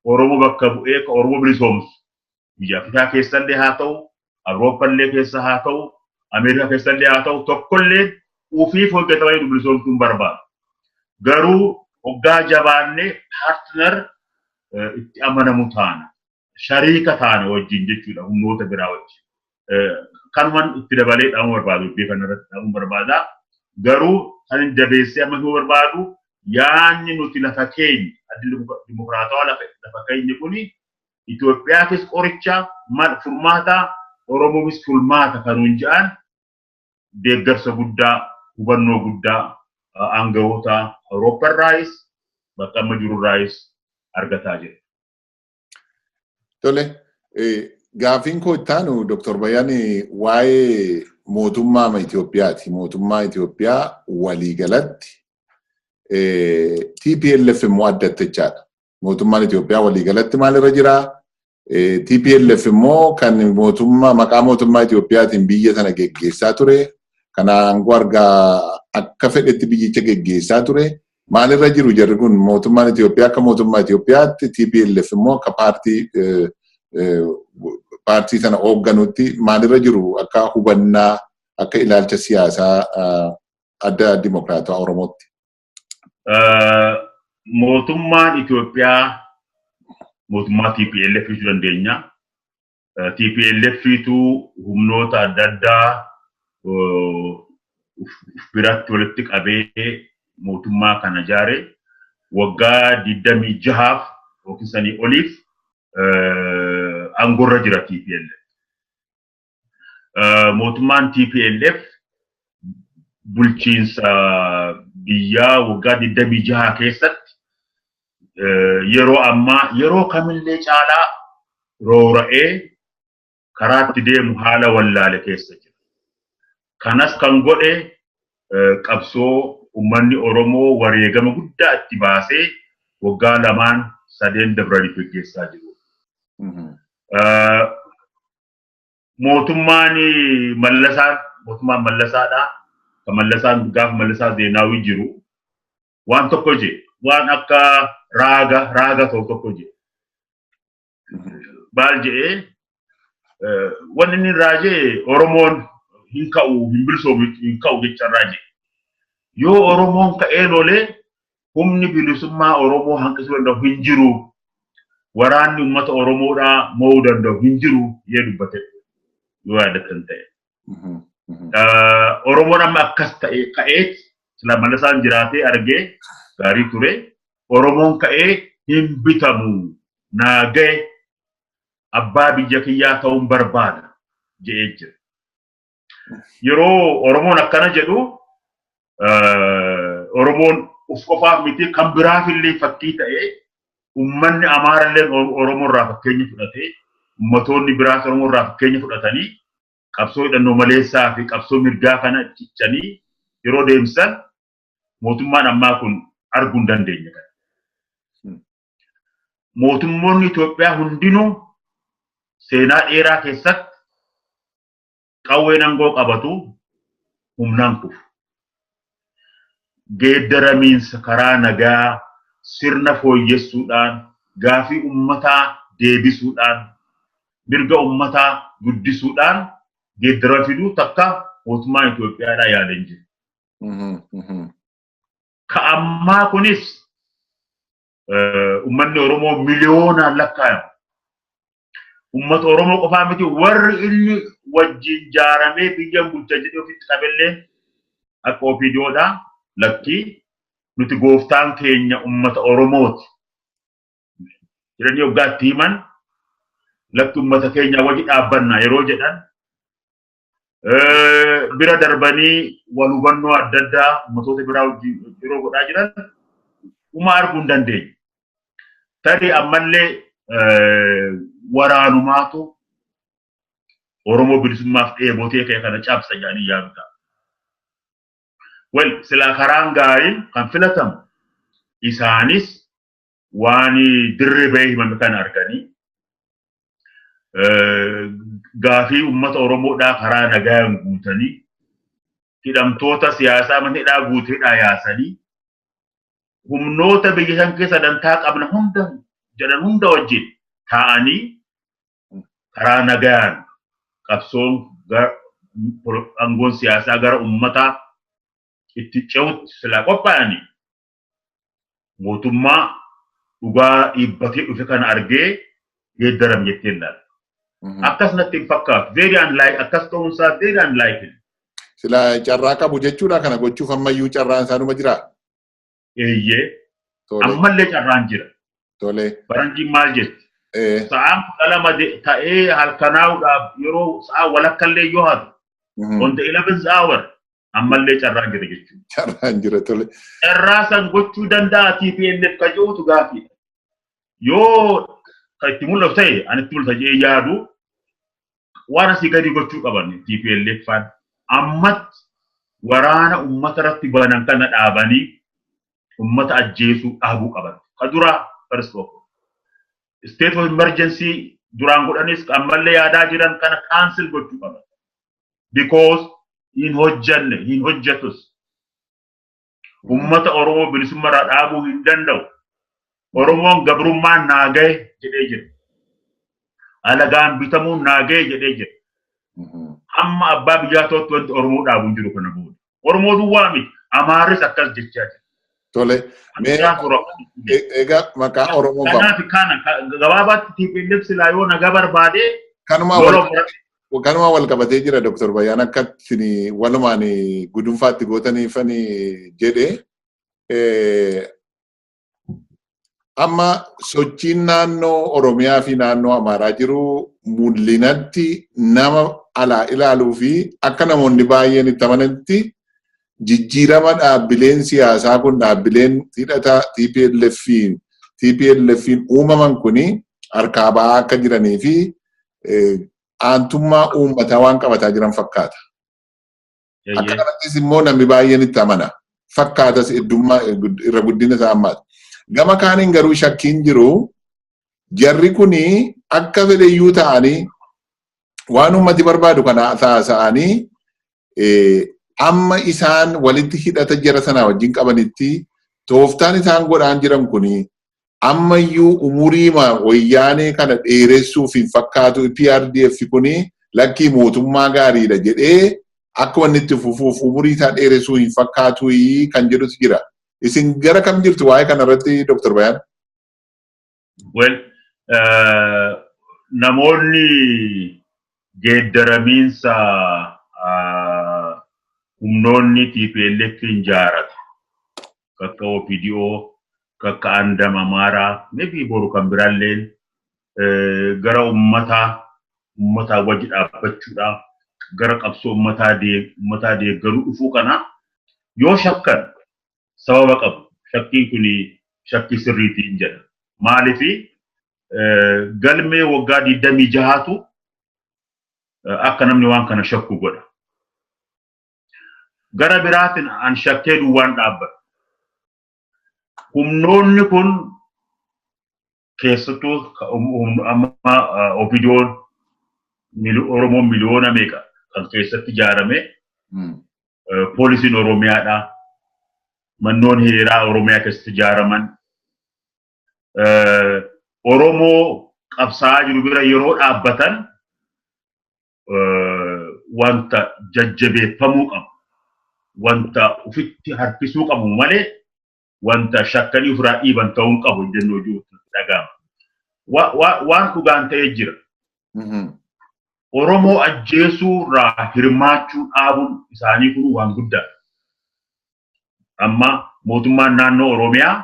Oromoo bakka bu'ee ka Oromoo bilisoomsu biyya Afrikaa keessallee haa ta'u, Awurooppallee keessa haa ta'u, Ameerikaa keessallee haa ta'u, tokkollee ufiif hojjetamanii bilisoomsuun barbaada. Garuu hoggaa jabaannee paartiner itti amanamu taana, shariika taana wajjin jechuudha humnoota biraa wajjin. Kanuman itti dabalee dhaamuu barbaadu, beekan irratti dhaamuu barbaada. Garuu kan jabeessee ammasuu barbaadu yaanni nuti lafa keenya dimokiraatawaa lafa keenya kuni Itoophiyaafis qoricha furmaata Oromoofis furmaata kanuun jedhan deeggarsa guddaa, hubannoo guddaa aangawoota Awurooppaarraayis bakka amma jirurraayis argataa jira. Tole, gaafiin koo itti aanu Dr. Bayyaan waa'ee mootummaa Itoophiyaati. Mootummaa Itoophiyaa waliigalatti TPLF immoo addatti jechaadha. Mootummaan Itoophiyaa waliigalatti maalirra jira? TPLF immoo kan maqaa mootummaa Itoophiyaatiin biyya sana geggeessaa ture. Kana aangoo argaa akka fedhetti biyyicha geggeessaa ture. Maalirra jiru jarri kun mootummaan Itoophiyaa akka mootummaa Itoophiyaatti, TPLF immoo akka paartii sana hoogganutti maalirra jiru akka hubannaa akka ilaalcha siyaasaa adda dimokiraatawaa Oromootti? Mootummaan Itoophiyaa mootummaa TPLF jechuu dandeenya. TPLF-tu humnoota adda addaa biratti walitti qabee mootummaa kana ijaare waggaa 26 yookiin sanii oliif aangorra jira TPLF. Mootummaan TPLF bulchiinsa biyyaa waggaa 26 keessatti yeroo ammaa yeroo kamillee caalaa roora'ee karaatti deemu haala wallaale keessa jira. Kanas kan godhe qabsoo ummanni Oromoo wareegama guddaa itti baasee waggaa 2-3 dabranii gaggeessaa jiru. Mootummaan Mallasaadha. Kan Mallasaan gaafa Mallasaa Zeenaawii jiru waan tokko je waan akka raaga tokko je. Baal jedhee wanni inni raajee Oromoon hin ka'u hin bilisoomu hin ka'u jecharraa je. Yoo Oromoon ka'ee lolee humni bilisummaa Oromoo hanqisuu danda'u hin jiru. Waraanni uummata Oromoodhaa mo'uu danda'u hin jiru yee dubbate yoo yaadatan ta'e. Oromoon amma akkas ta'e ka'eet sila Mallasaan jiraatee argee gaarii ture. Oromoon ka'ee hin bitamu naaga'e abbaa biyya kiyyaa ta'uun barbaada jedhee jira. Yeroo Oromoon akkana jedhu Oromoon uf qofaaf miti kan biraafillee fakkii ta'ee ummanni Amaarallee Oromoo irraa fakkeenya fudhatee ummatoonni biraas Oromoo irraa fakkeenya fudhatanii qabsoo hidhannoo maleessaa fi qabsoo mirgaa kana cichanii yeroo deemsan mootummaan ammaa kun arguu hin dandeenye. Mootummoonni Itoophiyaa hundinuu seenaa dheeraa keessatti qawween aangoo qabatu humnaan kufu. Geeddaramiinsa karaa nagaa sirna fooyyessuudhaan gaafii ummataa deebisuudhaan mirga ummataa guddisuudhaan geeddarama fiduu takka mootummaan Itoophiyaadhaa yaadan jiru. Ka ammaa kunis ummanni Oromoo miliyoonaan lakkaa'amu. Ummata Oromoo qofaa miti warri inni wajjin jaaramee biyya bulcha jedhee ofitti qabellee akka OPDOdhaa lakkii nuti gooftaan keenya ummata Oromooti jedhanii waggaatti himan lakki ummata keenya wajji dhaabbanna yeroo jedhan bira darbanii wal hubannoo adda addaa ummatoota biraa wajjin yeroo godhaa jiran kuma arguun dandeenya. Tarii ammallee waraanumaatu Oromoo bilisummaaf dheebotee ka'e kana cabsa jedhanii yaadu ta'a. Well, sila karaan gaariin kan filatamu isaanis waan dirree bahee himame kan arganii gaafii uummata Oromoodhaa karaa nagaan guutanii hidhamtoota siyaasaa mana hidhaa guuteedhaa yaasanii humnoota biyya san keessa dantaa qabna jedhan hunda wajjin taa'anii karaa nagaan qabsoon aangoon siyaasaa gara uummataa itti ce'utti sila qophaa'anii mootummaa dhugaa dhiibbatee dhufe kana argee geeddaram jettee ilaala. Akkas natti hin fakkaatu. Very unlikely. Akkas ta'uunsaa very unlikely. Sila carraa qabu jechuudha kana gochuuf ammayyuu carraan isaanuma jira. Eeyyee. Ammallee carraan jira. Tole. Faranjiin maal jetti? Sa'aan 12 ta'ee halkanaa'uudhaaf yeroo sa'a walakkallee yoo hatu. On the 11th hour ammallee carraan jira jechuudha. Carraan jira tole. Carraa san gochuu danda'a TPLF ka jiruutu gaaffiidha. Yoo kan itti mul'atu ta'e ani itti mul'ata jee yaadu waan asii gadi gochuu qaban TPLF faan ammatti waraana uummata irratti banan kana dhaabanii uummata ajjeesuu dhaabuu qaban. Ka dura first of all state of emergency duraan godhanis ammallee yaadaa jiran kana cancel gochuu qaban. Because hin hojjetus. Uummata Oromoo bilisummaa irraa dhaabuu hin danda'u. Oromoon gabrummaan naaga'e jedhee jira. Alagaan bitamuun naaga'e jedhee jira. Amma abbaa biyyaa tokkotti wanti Oromoo dhaabuun jiru kana booda. Oromoo duwwaa miti. Amaaris akkas jechaa jira. Tole. Egaa maqaa Oromoo qaba. Kanaaf kana gabaabaatti TPLF silaa yoo nagaa barbaade. Kanuma wal qabatee jira Dr. Bayyaan akkatti walumaan gudunfaatti gootaniifani jedhee amma sochiin naannoo Oromiyaa fi naannoo Amaaraa jiru mul'inatti nama alaa ilaaluu fi akka namoonni baay'een itti amananitti jijjiirama dhaabbileen siyaasaa kun dhaabbileen hidhata TPLF'n uumaman kuni harkaa ba'aa akka jiranii fi aantummaa uummataa waan qabataa jiran fakkaata. Akka kanattis immoo namni baay'een itti amana. Fakkaatas heddummaa irra guddina isaa ammaati. Gama kaaniin garuu shakkiin jiru jarri kuni akka fedheyyuu ta'anii waan uummati barbaadu kana taasisanii amma isaan walitti hidhata jara sanaa wajjin qabanitti tooftaan isaan godhaan jiran kuni ammayyuu umuriima wayyaanee kana dheeressuuf hin fakkaatu PRDF kuni lakkii mootummaa gaariidha jedhee akka wanni itti fufuuf umurii isaa dheeressuu hin fakkaatu kan jedhutu jira. Isin gara kam jirtu waa'ee kanarratti Dr. Bayyaan? Well, namoonni geeddaramiinsa humnoonni TPLF hin jaaratu. Kakka OPDO, kakka Andam Amaaraa, maybe boru kan biraalleen gara uummataa wajji dhaabbachuudhaaf gara qabsoo uummataa deeggaruu dhufuu kana yoo shakkan sababa qabu. Shakkiin kuni shakkii sirriitiin jedha. Maaliifi galmee waggaa 26tu akka namni waan kana shakku godha. Gara biraatiin an shakkee duwwaan dhaabbata. Humnoonni kun keessattuu amma OPDO'n Oromoo miliyoona meeqa kan keessatti ijaarame poolisiin Oromiyaadhaa. Mannoon hiriiraa Oromiyaa keessatti ijaaraman Oromoo qabsaa'aa jiru bira yeroo dhaabbatan wanta jajjabeeffamuu qabu. Wanta ufitti harkisuu qabu malee wanta shakkanii ofirraa dhiiban ta'uu qabu jennoo jirutti dhaga'ama. Waan dhugaan ta'ee jira. Oromoo ajjeesuu irraa hirmaachuu dhaabuun isaanii kun waan guddaa. Amma mootummaan naannoo Oromiyaa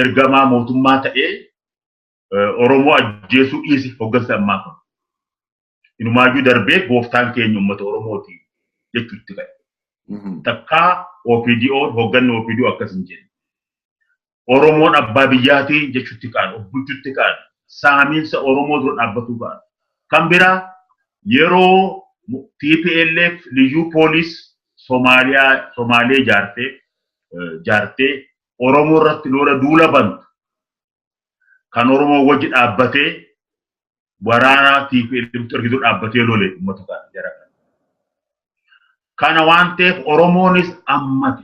ergamaa mootummaa ta'ee Oromoo ajjeesuu dhiisi hoggansa ammaa kun. Inumaayyuu darbee gooftaan keenya uummata Oromooti jechuutti ka'e. Takkaa OPDO hogganni OPDO akkas hin jedhe. Oromoon abbaa biyyaatii jechuutti kaan obbuchuutti kaan saamiinsa Oromoo dura dhaabbatu kaan. Kan biraa yeroo TPLF liyyuu poolis Somaalee jaartee Oromoo irratti lola duula bantu kan Oromoo wajji dhaabbatee waraanaa TPLF ergituu dhaabbatee lole uummata kana jara kana. Kana waan ta'eef Oromoonis ammate.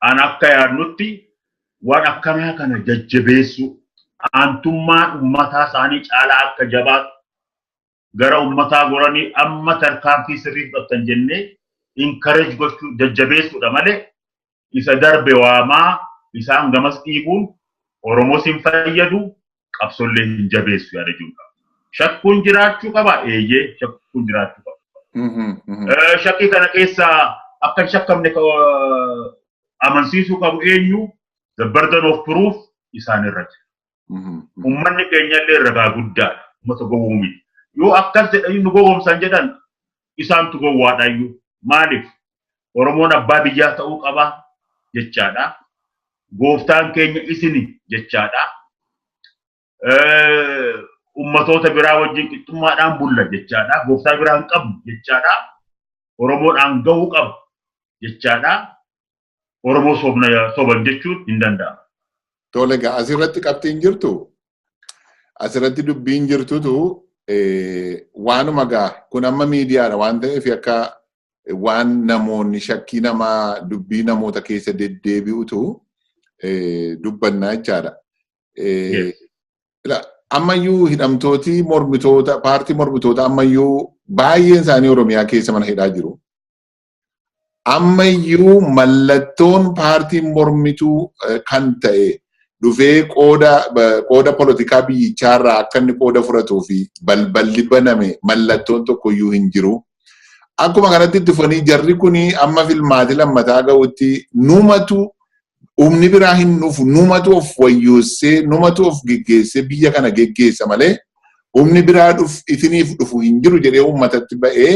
An akka yaadnutti waan akkanaa kana jajjabeessu aantummaan uummataa isaanii caalaa akka jabaatu gara uummataa goranii amma tarkaanfii sirrii fudhatan jennee encourage gochuu jajjabeessuudha malee isa darbe waamaa isaan gamas dhiibuun Oromoos hin fayyadu qabsollee hin jabeessu yaada jiru. Shakkuun jiraachuu qaba eeyyee shakkuun jiraachuu qaba. Shakkii kana keessaa akka hin shakkamne amansiisuu qabu eenyu the burden of proof isaan irra jira. Uummanni keenya illee ragaa guddaadha. Uummata gowwoomii. Yoo akkas jedhanii nu gowwoomsan jedhan isaantu gowwaadhaayyuu. Maaliif? Oromoon abbaa biyyaa ta'uu qaba jechaadha. Gooftaan keenya isini jechaadha. Uummatoota biraa wajjin qixxummaadhaan bulla jechaadha. Gooftaa biraa hin qabnu jechaadha. Oromoodhaan gahuu qabu jechaadha. Oromoo soban jechuun hin danda'amu. Tole egaa asirratti qabxiin jirtu asirratti dubbiin jirtutu waanuma gaa kun amma miidiyaadha waan ta'eef akka waan namoonni shakkii namaa dubbii namoota keessa deddeebi'utu dubbannaa jechaadha. Ammayyuu hidhamtooti mormitoota paartii mormitoota ammayyuu baay'een isaanii Oromiyaa keessa mana hidhaa jiru. Ammayyuu mallattoon paartiin mormituu kan ta'e dhufee qooda politikaa biyyichaarraa akka inni qooda fudhatuu fi balballi baname mallattoon tokkoyyuu hin jiru. Akkuma kanatti itti fufanii jarri kuni amma filmaati lammataa ga'utti numatu humni biraa hin dhufu numatu of wayyoosee numatu of geggeessee biyya kana geggeessa malee humni biraa isiniif dhufu hin jiru jedhee uummatatti ba'ee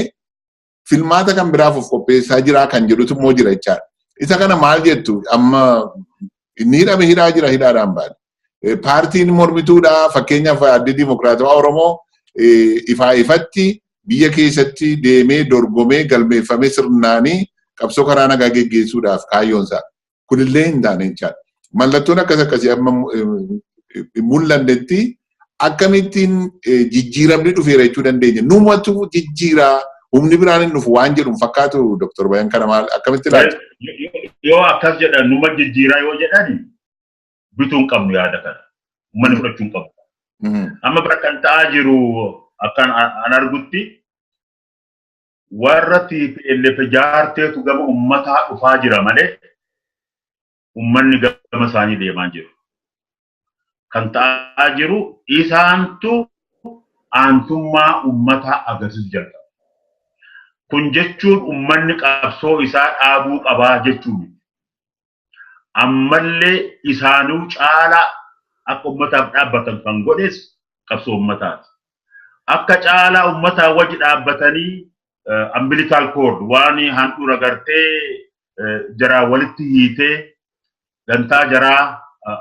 filmaata kan biraaf of qopheessaa jira kan jedhutu immoo jira jechaadha. Isa kana maal jettu amma inni hidhame hidhaa jira hidhaadhaan baadha. Paartiin mormituudha fakkeenyaaf Adda Dimokiraatawaa Oromoo ifaa ifatti biyya keessatti deemee dorgomee galmeeffamee sirnaanii qabsoo karaa nagaa geggeessuudhaaf kaayyoonsaa. Kunillee hin taane jechaadha. Mallattoon akkasii amma mul'annetti akkamittiin jijjiiramni dhufeera jechuu dandeenya. Numatu jijjiiraa humni biraan hin dhufu waan jedhu fakkaatu Dr. Bayan kana maal akkamitti ilaalta? Yoo akkas jedhan numa jijjiiraa yoo jedhani bituu hin qabnu yaada kana. Uummanni fudhachuu hin qabu. Amma bira kan ta'aa jiru akkan an argutti warra TPLF jaarteetu gama uummataa dhufaa jira malee uummanni gama isaanii deemaa jiru. Kan ta'aa jiru isaantu aantummaa uummataa agarsiisu jalqaba. Kun jechuun uummanni qabsoo isaa dhaabuu qabaa jechuudha. Ammallee isaanuu caalaa akka uummataaf dhaabbatan kan godhes qabsoo uummataati. Akka caalaa uummataa wajji dhaabbatanii umbilical cord waan handhuura gartee jaraa walitti hiitee dantaa jaraa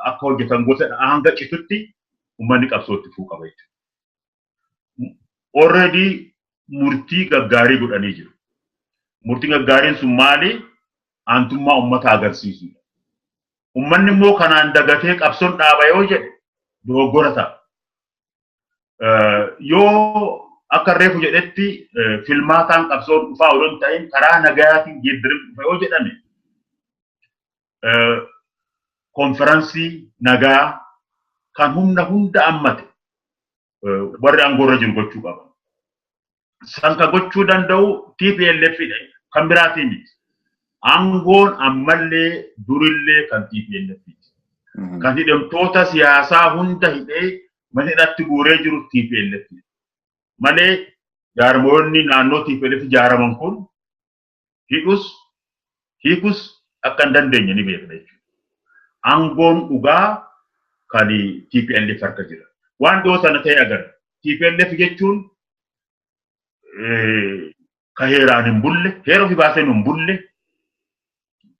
akka hojjetan gosa hanga citutti uummanni qabsootti fufuu qaba jechuudha. Already murtii gaggaarii godhanii jiru. Murtiin gaggaariin sun maali? Aantummaa uummataa agarsiisudha. Uummanni immoo kanaan dagatee qabsoon dhaaba yoo jedhe dogoggora ta'a. Yoo akka reefu jedhetti filmaataan qabsoon dhufaa odoo hin ta'in karaa nagayaatiin geeddarin dhufa yoo jedhame konferansii nagaa kan humna hunda ammate warri aangoorra jiru gochuu qaba. Sanka gochuu danda'u TPLF kan biraatii miti. Aangoon ammallee durillee kan TPLF. Kan hidhamtoota siyaasaa hunda hidhee mana hidhatti guuree jiru TPLF. Malee jaarmoonni naannoo TPLF ijaaraman kun hiikus akka hin dandeenye ni beekna jechuudha. Aangoon dhugaa kan TPLF harka jira. Waan dhiyoo sana ta'e agarra. TPLF jechuun ka heeraan hin bulle, heera ofii baasee hin bulle,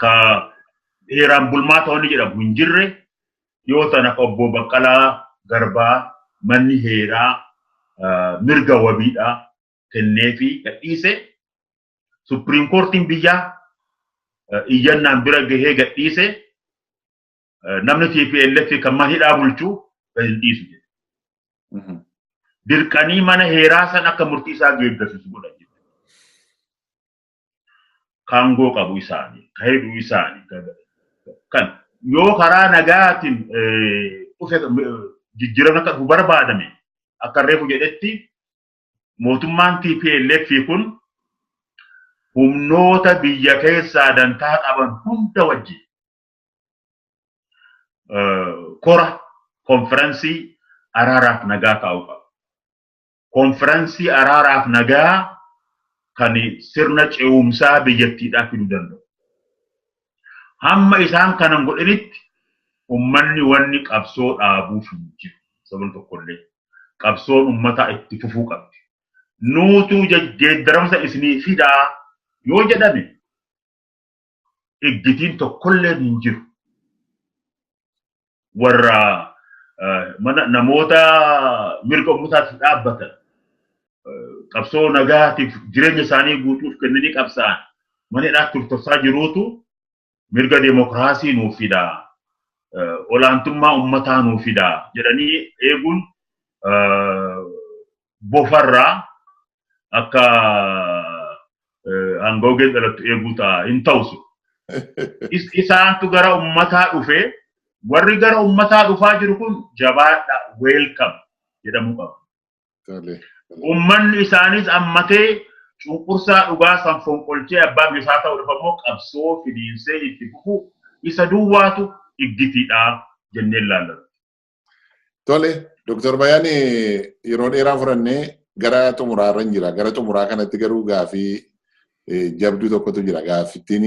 ka heeraan bulmaata wanni jedhamu hin jirre yoo ta'an akka obbo Baqqalaa Garbaa manni heeraa mirga wabiidhaa kennee fi gadhiise Supreme Courtiin biyyaa iyyannaan bira gahee gadhiise namni TPLF kan mahidhaa bulchuu gadi dhiisu jedhe. Dirqanii mana heeraa san akka murtii isaa geeggasisu godhan jedhe. Kaangoo qabu isaanii, kahedhuu isaanii kan yoo karaa nagaatiin dhufe jijjiiramni akka barbaadame akka reefu jedhetti mootummaan TPLF kun humnoota biyya keessaa dantaa qaban hunda wajjin kora konferensii araaraaf nagaa kaa'u qaba. Konferensii araaraaf nagaa kan sirna ce'umsaa biyyattiidhaaf fiduu danda'u. Hamma isaan kanan godhanitti ummanni wanni qabsoo dhaabuuf hin jiru. Sababni tokkollee qabsoon ummataa itti fufuu qabdi. Nuutu geeddaramsa isinii fidaa yoo jedhame iggitiin tokkollee hin jiru. Warra namoota mirga ummataatiif dhaabbatan qabsoo nagaatiif jireenya isaanii guutuuf kennanii qabsa'an mana hidhaatti turtorsaa jiruutu mirga demokraasii nuuf fidaa olaantummaa ummataa nuuf fidaa jedhanii eeguun bofarraa akka hangoogeen dhalattu eeguu ta'a hin ta'usu. Isaantu gara ummataa dhufee warri gara ummataa dhufaa jiru kun jabaadha welcome jedhamu qaba. Ummanni isaanis ammatee cunqursaa dhugaa san fonqolchee abbaan isaa ta'u dhufammoo qabsoo fidiinsee itti fufu isa duwwaatu iggitiidha jennee ilaallatu. Tole, Dr. Bayaan yeroo dheeraa fudhannee gara xumuraarra hin jira. Gara xumuraa kanatti garuu gaafii jabduu tokkotu jira. Gaafittiin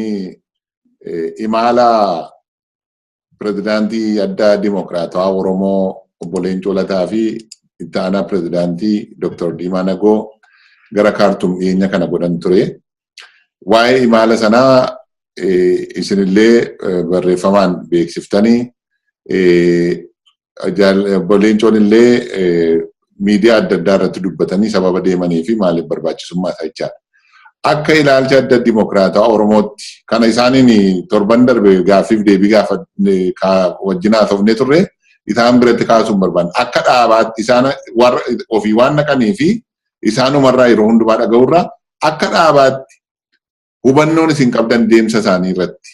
imala pirezidaantii adda dimokiraatawaa Oromoo obbo Leencoo Lataa fi itti aanaa pirezidaantii Dr. Diimaa Nagoo gara Kaartum dhiyeenya kana godhan ture. Waa'ee imala sanaa isinillee barreeffamaan beeksiftanii obbo Leencoon illee miidiyaa adda addaa irratti dubbatanii sababa deemanii fi maaliif barbaachisummaa isaa jechaadha. Akka ilaalcha adda dimokiraatawaa Oromootti kana isaaniin torban darbe gaaffiif deebii gaafa wajjin haasofnee turre isaan biratti kaasuun barbaanna. Akka dhaabaatti isaan ofii waan naqanii fi isaanumarraa yeroo hundumaa dhaga'urraa akka dhaabaatti hubannoon isin qabdan deemsa isaanii irratti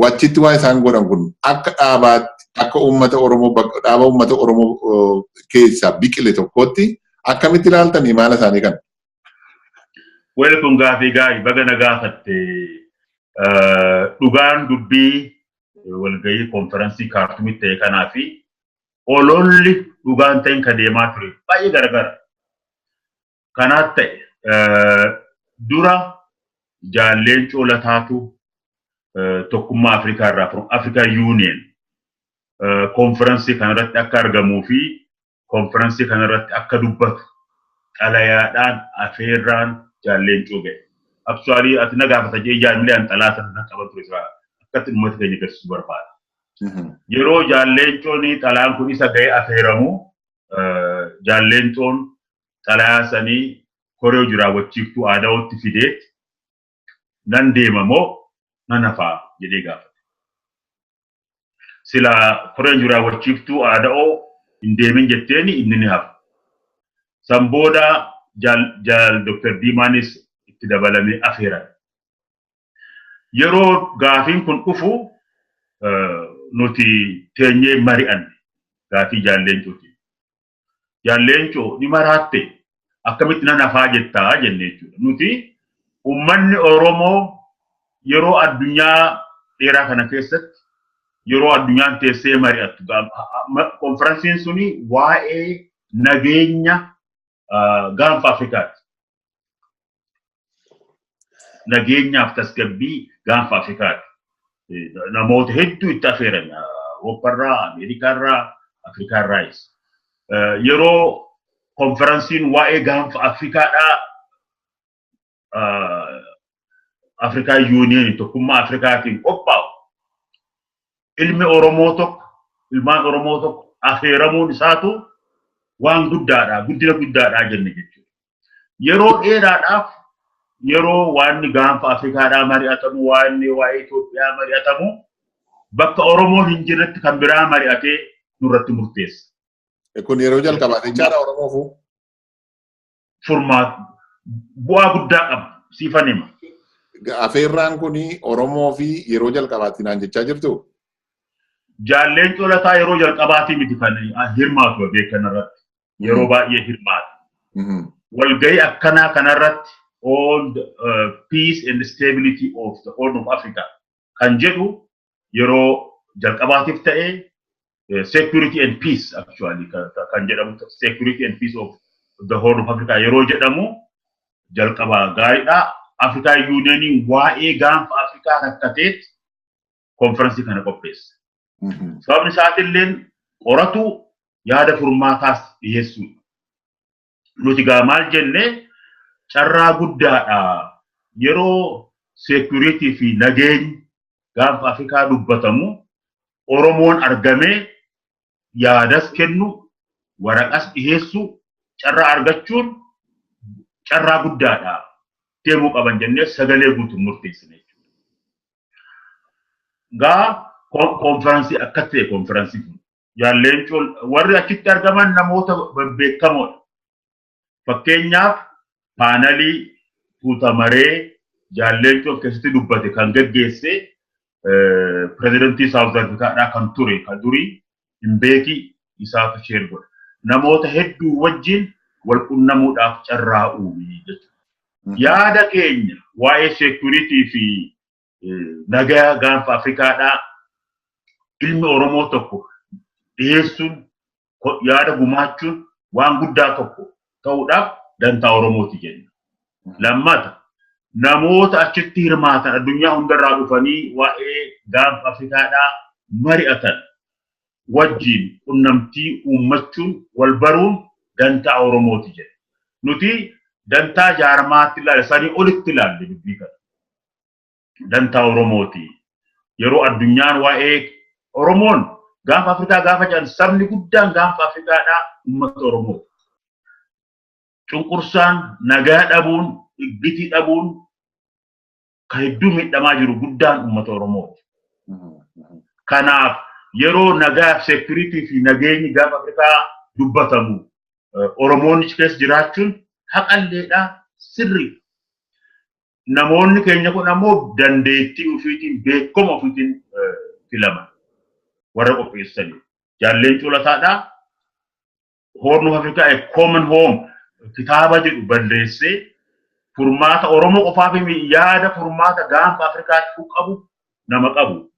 wachitti waa isaan godhan kun akka dhaabaatti akka uummata Oromoo dhaaba uummata Oromoo keessaa biqile tokkotti akkamitti ilaaltan imala isaanii kana? Welcome gaafii baga nagaafatte dhugaan dubbii walgahii konferensii Kaartumitti ta'e kanaa fi ololli dhugaan ta'een kan deemaa ture baay'ee garagara. Kanaaf ta'e dura Leencoo Lataatu tokkummaa Afrikaa irraa Africa Union konferensii kanarratti akka argamuu fi konferensii kanarratti akka dubbatu xalayaadhaan afeerraan Leencoo ga'e. Actually ati nagaafata jee jaamilee an xalaata na qaban ture jira akkatti uummata keenya agarsiisuu barbaada. Yeroo Leencoon xalaan kun isa ga'e afeeramu Leencoon xalayaa sanii koree jiraawwachiiftuu aadaatti fideet nan deemamoo nan hafaa jedhee gaafate. Sila koreen jiraawwachiiftuu aadaa'oo hin deemin jetteeni inni ni hafa. San booda Dr. Diimaanis itti dabalamee afeeran. Yeroo gaafiin kun dhufu nuti teenyee mari'anne gaafii Leencooti. Leencoo ni maraatte akkamitti nan hafaa jettaa jennee jechuudha. Nuti ummanni Oromoo yeroo addunyaa dheeraa kana keessatti yeroo addunyaan teessee mari'attu konferensiin suni waa'ee nageenya gaanfa Afrikaati. Nageenyaaf tasgabbii gaanfa Afrikaati. Namoota hedduu itti afeeran Awurooppaarraa, Ameerikaarraa, Afrikaarraayis. Yeroo konferensiin waa'ee gaanfa Afrikaadhaa Africa Union tokkummaa Afrikaatiin qophaa'u ilmi Oromoo tokko, ilmaan Oromoo tokko affeeramuun isaatu waan guddaadha, guddina guddaadha jenne jechuudha. Yeroo dheeraadhaaf yeroo waan gaanfa Afrikaadhaa mari'atamu, waan waa'ee Itoophiyaa mari'atamu, bakka Oromoon hin jirretti kan biraa mari'atee nurratti murteessa. Kun yeroo jalqabaate jechaadha Oromoofu? Furmaata bu'aa guddaa qaba siifan hima. Affeerraan kuni Oromoo fi yeroo jalqabaatti naan jechaa jirtu? Jaalleen Colataa yeroo jalqabaatti miti kan hirmaatu beekan irratti. Yeroo baay'ee hirmaata. Walgahii akkanaa kanarratti all the peace and stability of the Horn of Africa kan jedhu yeroo jalqabaatiif ta'ee security and peace actually kan jedhamu security and peace of the Horn of Africa yeroo jedhamu jalqabaa gaariidha. Africa Union waa'ee gaanfa Afrikaa rakkateet konferensii kana qopheesse. Sababni isaatillee qoratu yaada furmaataas dhiyeessuudha. Nuti gaa maal jenne carraa guddaadha. Yeroo security fi nageenyi gaanfa Afrikaa dubbatamu Oromoon argamee yaadas kennu waraqas dhiyeessu carraa argachuun carraa guddaadha. Deemuu qaban jennee sagalee guutuun murteessine jechuudha. Gaa konferensii akka ta'e konferensii kun jaalleen warri achitti argaman namoota beekamoodha. Fakkeenyaaf paanalii tuutamaree jaalleen keessatti dubbate kan gaggeesse pirezidantii South Africaadhaa kan ture kan durii Mbeki isaatu sheer godha. Namoota hedduu wajjin wal qunnamuudhaaf carraa uume jechuudha. Yaada keenya waa'ee security fi nagaa gaanfa Afrikaadhaa ilmi Oromoo tokko dhiyeessuun yaada gumaachuun waan guddaa tokko ta'uudhaaf dantaa Oromooti jenna. Lammata namoota achitti hirmaatan addunyaa hundarraa dhufanii waa'ee gaanfa Afrikaadhaa mari'atan wajjin qunnamtii uummachuun wal baruun dantaa Oromooti jenna. Nuti dantaa jaarmaatti ilaalle sanii olitti ilaalle dubbii kana. Dantaa Oromooti. Yeroo addunyaan waa'ee Oromoon gaanfa Afrikaa gaafa jedhan sabni guddaan gaanfa Afrikaadhaa uummata Oromooti. Cunqursaan nagaa dhabuun, dhibbitii dhabuun kan hedduu miidhamaa jiru guddaan uummata Oromooti. Kanaaf yeroo nagaa security fi nageenyi gaanfa Afrikaa dubbatamu Oromoonni keessa jiraachuun haqalleedha sirri. Namoonni keenya kun ammoo dandeettii ofiitiin beekama ofiitiin filaman warra qopheessanii. Jaalleen Colataadhaa Horn of Africa a common home kitaaba jedhu balleessee furmaata Oromoo qofaaf yaada furmaata gaanfa Afrikaatti qabu nama qabu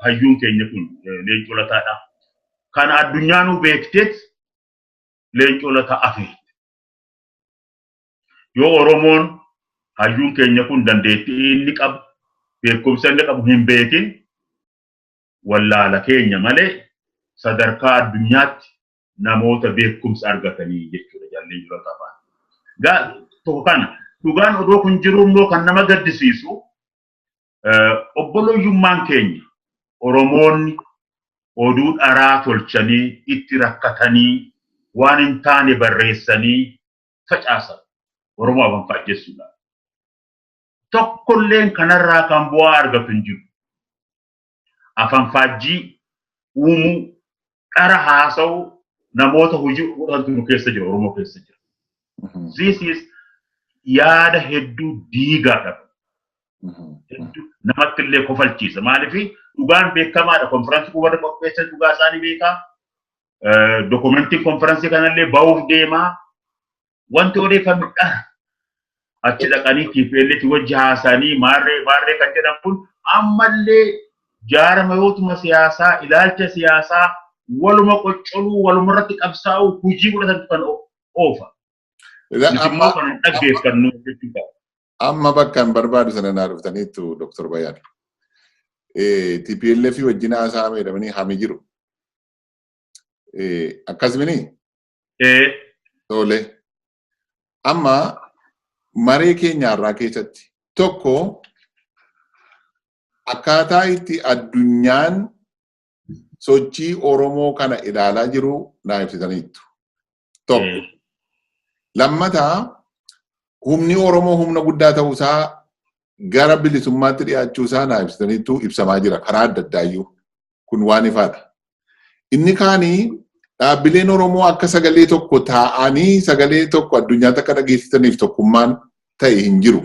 hayyuun keenya kun Leencoo Lataadhaa. Kan addunyaan beekteet Leencoo Lataa afeet. Yoo Oromoon hayyuun keenya kun dandeettii inni qabu beekumsa inni qabu hin beekin wallaala keenya malee sadarkaa addunyaatti namoota beekumsa argatanii jechuudha jaalleen jiru qaba. Gaa tokko kana dhugaan odoo kun jiru immoo kan nama gaddisiisu obboloyyummaan keenya Oromoonni oduu dharaa tolchanii itti rakkatanii waan hin taane barreessanii facaasan Oromoo afaan faajjessuudha. Tokkolleen kanarraa kan bu'aa argatu hin jiru. Afaan faajjii uumuu dhara haasa'u namoota hojii godhantu keessa jira Oromoo keessa jira. This is yaada hedduu diigaadha. Namatti illee kofalchiisa. Maaliif dhugaan beekamaadha. Konferansii kun warra qopheessan dhugaa isaanii beekaa. Dokumentiin konferansii kanallee ba'uuf deemaa. Wanti odeeffame dhara. Achi dhaqanii TPLF wajji haasanii maarree kan jedhamu kun ammallee jaarmayootuma siyaasaa ilaalcha siyaasaa waluma qoccoluu waluma irratti qabsaa'u hojii godhatan kan oofa. Amma bakkaan barbaadu sana naa dhuftaniittu Dr. Bayyaan. TPLF wajjin haasaa meedhamanii hamii jiru. Akkasumini? Tole. Amma maree keenyaarraa keessatti tokko akkaataa itti addunyaan sochii Oromoo kana ilaalaa jiru naa ibsitaniittu. Tokko. Lammataa humni Oromoo humna guddaa ta'uusaa gara bilisummaatti dhiyaachuusaa naa ibsitaniittu ibsamaa jira karaa adda addaayyuu. Kun waan ifaadha. Inni kaanii dhaabbileen Oromoo akka sagalee tokko taa'anii sagalee tokko addunyaatti akka dhageessisaniif tokkummaan ta'e hin jiru.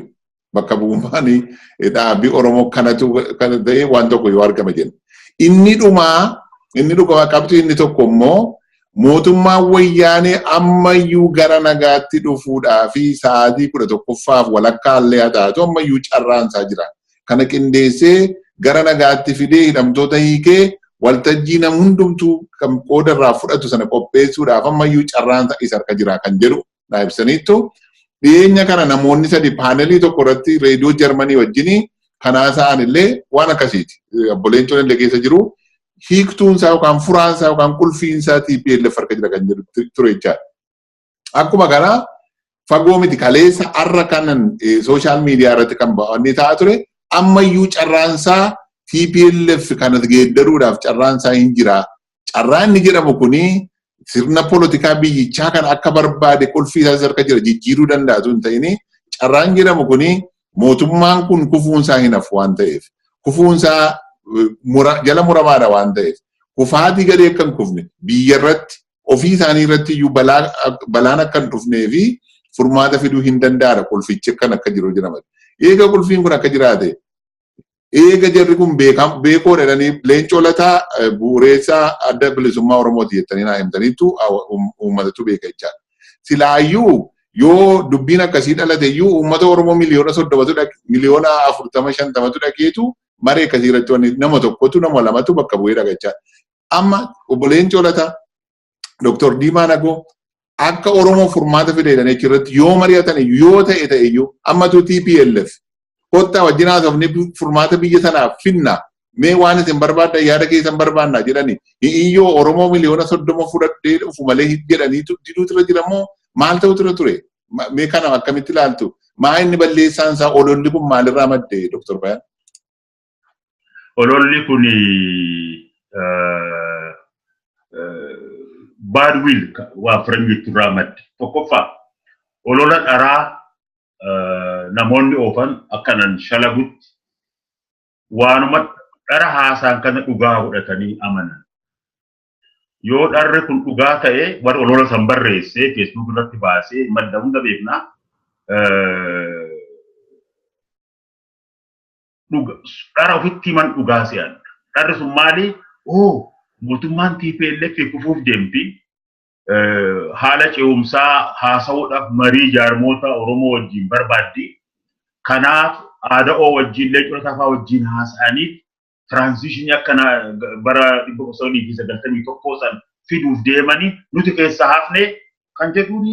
Bakka bu'ummaan dhaabbii Oromoo kana ta'e waan tokko yoo argama jenna. Inni dhugaa qabxii inni tokko immoo mootummaan wayyaanee ammayyuu gara nagaatti dhufuudhaa fi sa'aatii 11ffaaf walakkaa illee haa taatu ammayyuu carraansaa jira. Kana qindeessee gara nagaatti fidee hidhamtoota hiikee waltajjii nam hundumtuu kan qooda irraa fudhatu sana qopheessuudhaaf ammayyuu carraansa isa harka jira kan jedhu naa ibsaniittu. Dhiyeenya kana namoonni sadi paanelii tokko irratti reediyoo Jarmanii wajjinii kanaa sa'an illee waan akkasiiti. Obboleen Coon illee keessa jiru. Hiiktuunsaa yookaan furaansaa yookaan qulfiinsaa TPLF harka jira kan jedhu ture jechaadha. Akkuma kana fagoo miti kaleessa har'a kanan sooshaal miidiyaa irratti kan ba'anii ta'aa ture ammayyuu carraansaa TPLF kanas geeddaruudhaaf carraansaa hin jira. Carraan inni jedhamu kuni sirna poolitikaa biyyichaa kan akka barbaade qulfiisaa harka jira jijjiiruu danda'atu hin ta'ini. Carraan jedhamu kuni mootummaan kun kufuunsaa hin hafu waan ta'eef kufuunsaa jala muramaadha waan ta'eef kufaatii gadee akka hin kufne biyya irratti ofii isaanii irratti iyyuu balaan akka hin dhufnee fi furmaata fiduu hin danda'aadha qulfichi kan akka jiru jedhama. Eega qulfiin kun akka jiraate eega jarri kun beekoo jedhanii Leencoo Lataa bu'uureessaa adda bilisummaa Oromooti jettanii naa himtaniittu uummatatu beeka jechaadha. Silaayyuu yoo dubbiin akkasii dhalate iyyuu uummata Oromoo miliyoona 30 miliyoona 40-50 dhageetu maree akkasii irratti nama tokkotu nama lamatu bakka bu'ee dhagachaa. Amma obboleen Coolataa Dr. Diimaa Nagoo akka Oromoo furmaata fideedhaan irratti yoo mari'atan yoo ta'e iyyuu ammatu TPLF kottaa wajjin haasofne furmaata biyya sanaaf finna mee waan isin barbaaddan yaada keessan barbaannaa jedhani iyyoo Oromoo miliyoona 30 fudhadhee dhufu malee jedhanii diduutu irra jiramoo maal ta'utu ture mee kana akkamitti ilaaltu maa inni balleessaan isaa ololli kun maalirraa madde Dr. Bayaan? Ololli kun bad will waa frenyitti irraa madde. Tokkoffaa olola dharaa namoonni oofan akkanan shalagutti waanuma dhara haasaan kana dhugaa godhatanii amanan. Yoo dharri kun dhugaa ta'e warra olola san barreessee Facebook irratti baasee madda hunda beeknaa dhara ofitti himan dhugaa se'an. Dharri sun maali? Mootummaan TPLF kufuuf deemti. Haala ce'umsaa haasa'uudhaaf marii jaarmoota Oromoo wajjin barbaaddi. Kanaaf aadaa wajjin Leencoo Lataa wajjin haasa'anii transitionii akkana bara 1991 san fiduuf deemanii nuti keessa hafne kan jedhuun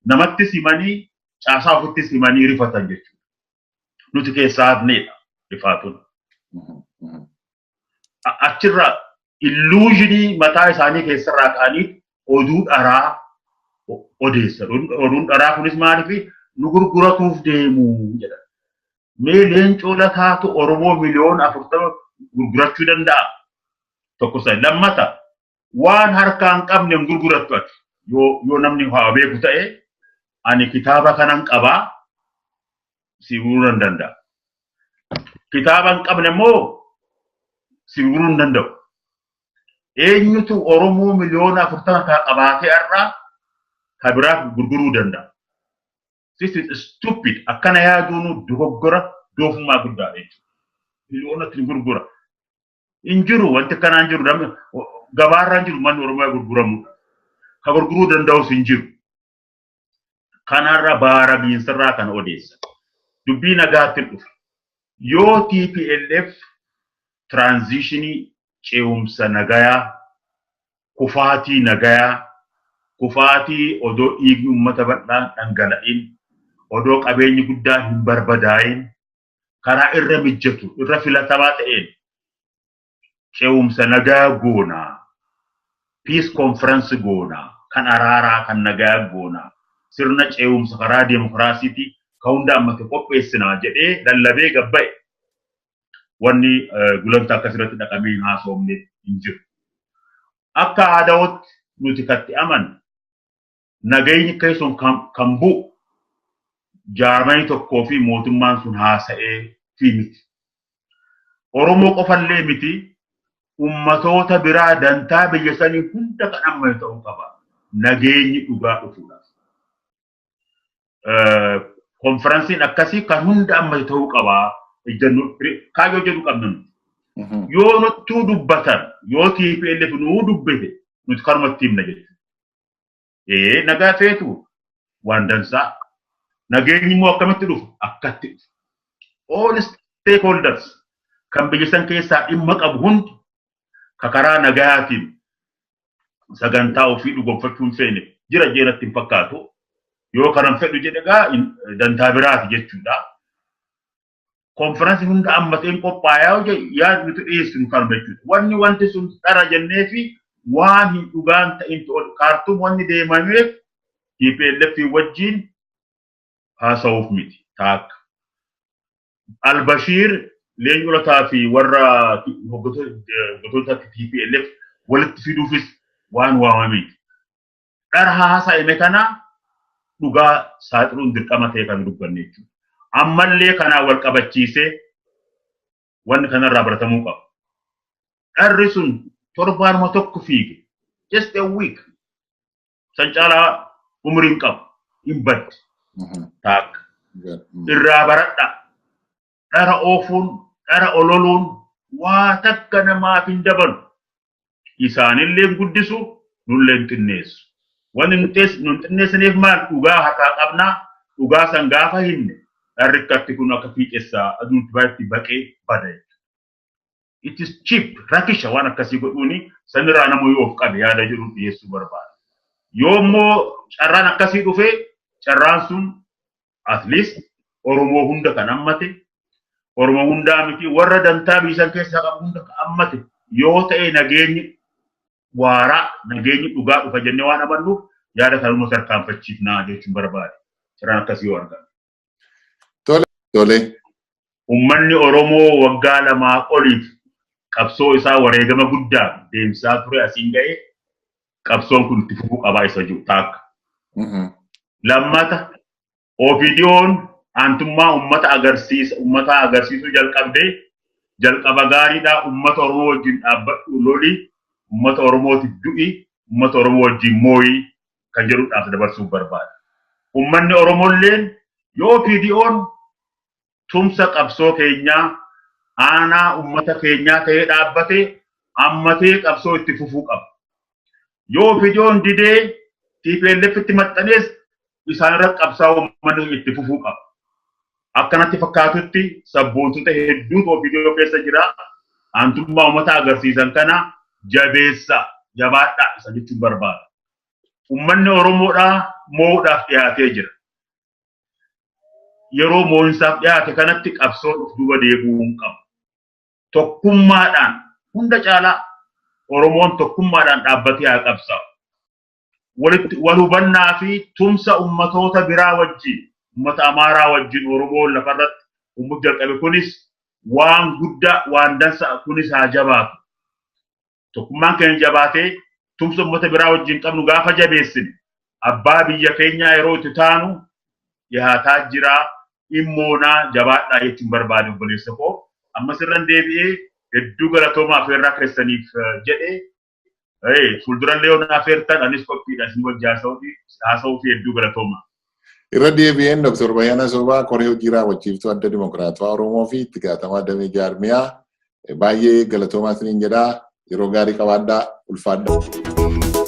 namatti simanii caasaa ofitti simanii rifatan jechuudha. Nuti keessa hafnedha rifaatuun. Achirraa illuuzinii mataa isaanii keessarraa ka'anii oduu dharaa odeessan. Oduun dharaa kunis maaliif nu gurguratuuf deemu jedha. Mee Leencoo Lataatu Oromoo miliyoona 40 gurgurachuu danda'a. Tokko isa lammata waan harkaan qabne hin gurgurattu ati. Yoo namni haa beeku ta'e ani kitaaba kanan qabaa si gurguruu hin danda'a. Kitaaba hin qabne immoo si gurguruu hin danda'u. Eenyutu Oromoo miliyoona 40 qabaatee irraa kabiraaf gurguruu danda'a. This is stupid. Akkana yaaduun dogoggora doofummaa guddaa jechuudha. Miliyoonatti gurgura. Injiru wanti kanaan jiru gabaarraan jiru manni Oromoo gurguramudha. Ka gurguruu danda'us hin jiru. Kanarra baara biinsarraa kan odeessa. Dubbii nagaatti dhufa. Yoo TPLF transitionii ce'umsa nagayaa, kufaatii nagayaa, kufaatii odoo dhiigni uummata bal'aan dhangala'in, odoo qabeenyi guddaa hin barbadaa'in, karaa irra mijjatu, irra filatamaa ta'een ce'umsa nagaa goonaa, peace conference goonaa, kan araaraa kan nagaa goonaa, sirna ce'umsa karaa demokiraasiitii kan hunda ammatti qopheessinaa jedhee lallabee gabba'e. Wanni gulantaa akkasirratti dhaqamee haasofne hin jiru. akka aadaatti nuti katti aman nagayni keesson kan bu'u jaarmanii tokkoo fi mootummaan sun haasa'ee fi miti. Oromoo qofallee miti ummatoota biraa dantaa biyya sanii hunda kan amma ta'uu qaba. Nageenyi dhugaa dhufuudhaaf. Konferansiin akkasii kan hunda amma ta'uu qaba. Kaayyoo jedhu qabna. Yoo nuttuu dubbatan yoo TPLF nuu dubbate nuti karumatti himna jechuudha. Nagaa feetu waan dansaa. Nageenyi immoo akkamitti dhufu? Akkatti dhufu. All stakeholders kan biyya san keessaa dhimma qabu hundi karaa nagaatiin sagantaa ofii dhugoonfachuun feene jira jeenatti hin fakkaatu. Yoo kanan fedhu jedhegaa dantaa biraati jechuudha. Konferansi hunda ammateen qophaa'aa yaad nuti dhiyeessinu kan jechuudha. Wanti sun dhara jennee fi waan hin dhugaan ta'in kaartuum wanni deemameef TPLF wajjin haasa'uuf miti. Taak Albashiir leenjolataa fi warra hoggantoota TPLF walitti fiduufis waan waamame. Dhara haasa'ame kana dhugaa saaxiluun dirqama ta'e kan dubbanne jechuudha. Ammallee kanaa wal qabachiisee wanni kanarraa baratamuu qaba. Dharri sun torbaanuma tokko fiige. Just a week. San caalaa umriin qabu. Hin badde. Taak. Irraa baradha. Dhara oofuun, dhara ololuun waa takka namaaf hin dabalu. Isaanillee guddisu, nullee hin xinneessu. Wanni nun xinneessaniif maal dhugaa harkaa qabnaa, dhugaa san gaafa hinne. Arrikkatti kun akka fiiqessaa aduutti baay'atti baqee bada. It is cheap, rakisha waan akkasii godhuuni sanirraa nama yoo of qabe yaada jiru dhiyeessuu barbaada. Yoo immoo carraan akkasii dhufee carraan sun at least Oromoo hunda kan hammate, Oromoo hundaa miti warra dantaa biyya keessaa qabu hunda kan hammate yoo ta'e nageenyi waaraa nageenyi dhugaa dhufa jennee waan amannuuf yaada kanuma tarkaanfachiifnaa jechuun barbaada. Carraan akkasii yoo argame. Ummanni Oromoo waggaa lamaa oliif qabsoo isaa wareegama guddaa deemsaa ture asiin ga'e qabsoon kun itti fufuu qabaa isa jiru taakka. Lammata OPDO'n aantummaa ummata agarsiisuu jalqabdee jalqaba gaariidhaa ummata Oromoo wajjin dhaabbadhu loli ummata Oromootiif du'i ummata Oromoo wajjin mooyii kan jedhuudhaaf dabarsuuf barbaada. Ummanni Oromoolleen yoo OPDO'n tumsa qabsoo keenyaa aanaa ummata keenyaa ta'ee dhaabbate ammatee qabsoo itti fufuu qaba. Yoo OPDO'n didee TPLF itti maxxanees isaan irra qabsaa uummanni itti fufuu qaba. Akkanatti fakkaatutti sabboontota hedduutu OPDO keessa jira. Aantummaa uummata agarsiisan kana jabeessa jabaadhaa isa jechuun barbaada. Uummanni Oromoodhaa moo'uudhaaf dhiyaatee jira. Yeroo moo'insaaf dhiyaate kanatti qabsoon of duuba deebi'uu hin qabu. Tokkummaadhaan hunda caalaa Oromoon tokkummaadhaan dhaabbatee haa qabsaa'u. Wal hubannaa fi tumsa ummatoota biraa wajjin ummata Amaaraa wajjin Oromoon lafarratti ummata jalqabe kunis waan guddaa waan dansa kunis haa jabaatu. Tokkummaan keenya jabaatee tumsa ummata biraa wajjin qabnu gaafa jabeessine abbaa biyya keenyaa yeroo itti taanu dhiyaataa jira immoonaa jabaadhaa jechuun barbaade obboleessa koo. Ammas irraan deebi'ee hedduu galatoomaa affeerraa keessaniif jedhee fuuldurallee yoo affeertan anis qophiidha isin wajjin haasa'uu fi hedduu galatoomaa. Irra deebi'een Dr. Bayyana Soobaa koree hojii raawwachiiftuu adda Dimokiraatawaa Oromoo fi itti gaafatamaa damee jaarmiyaa baay'ee galatoomaa isiniin jedhaa yeroo gaarii qabaadhaa ulfaadhaa.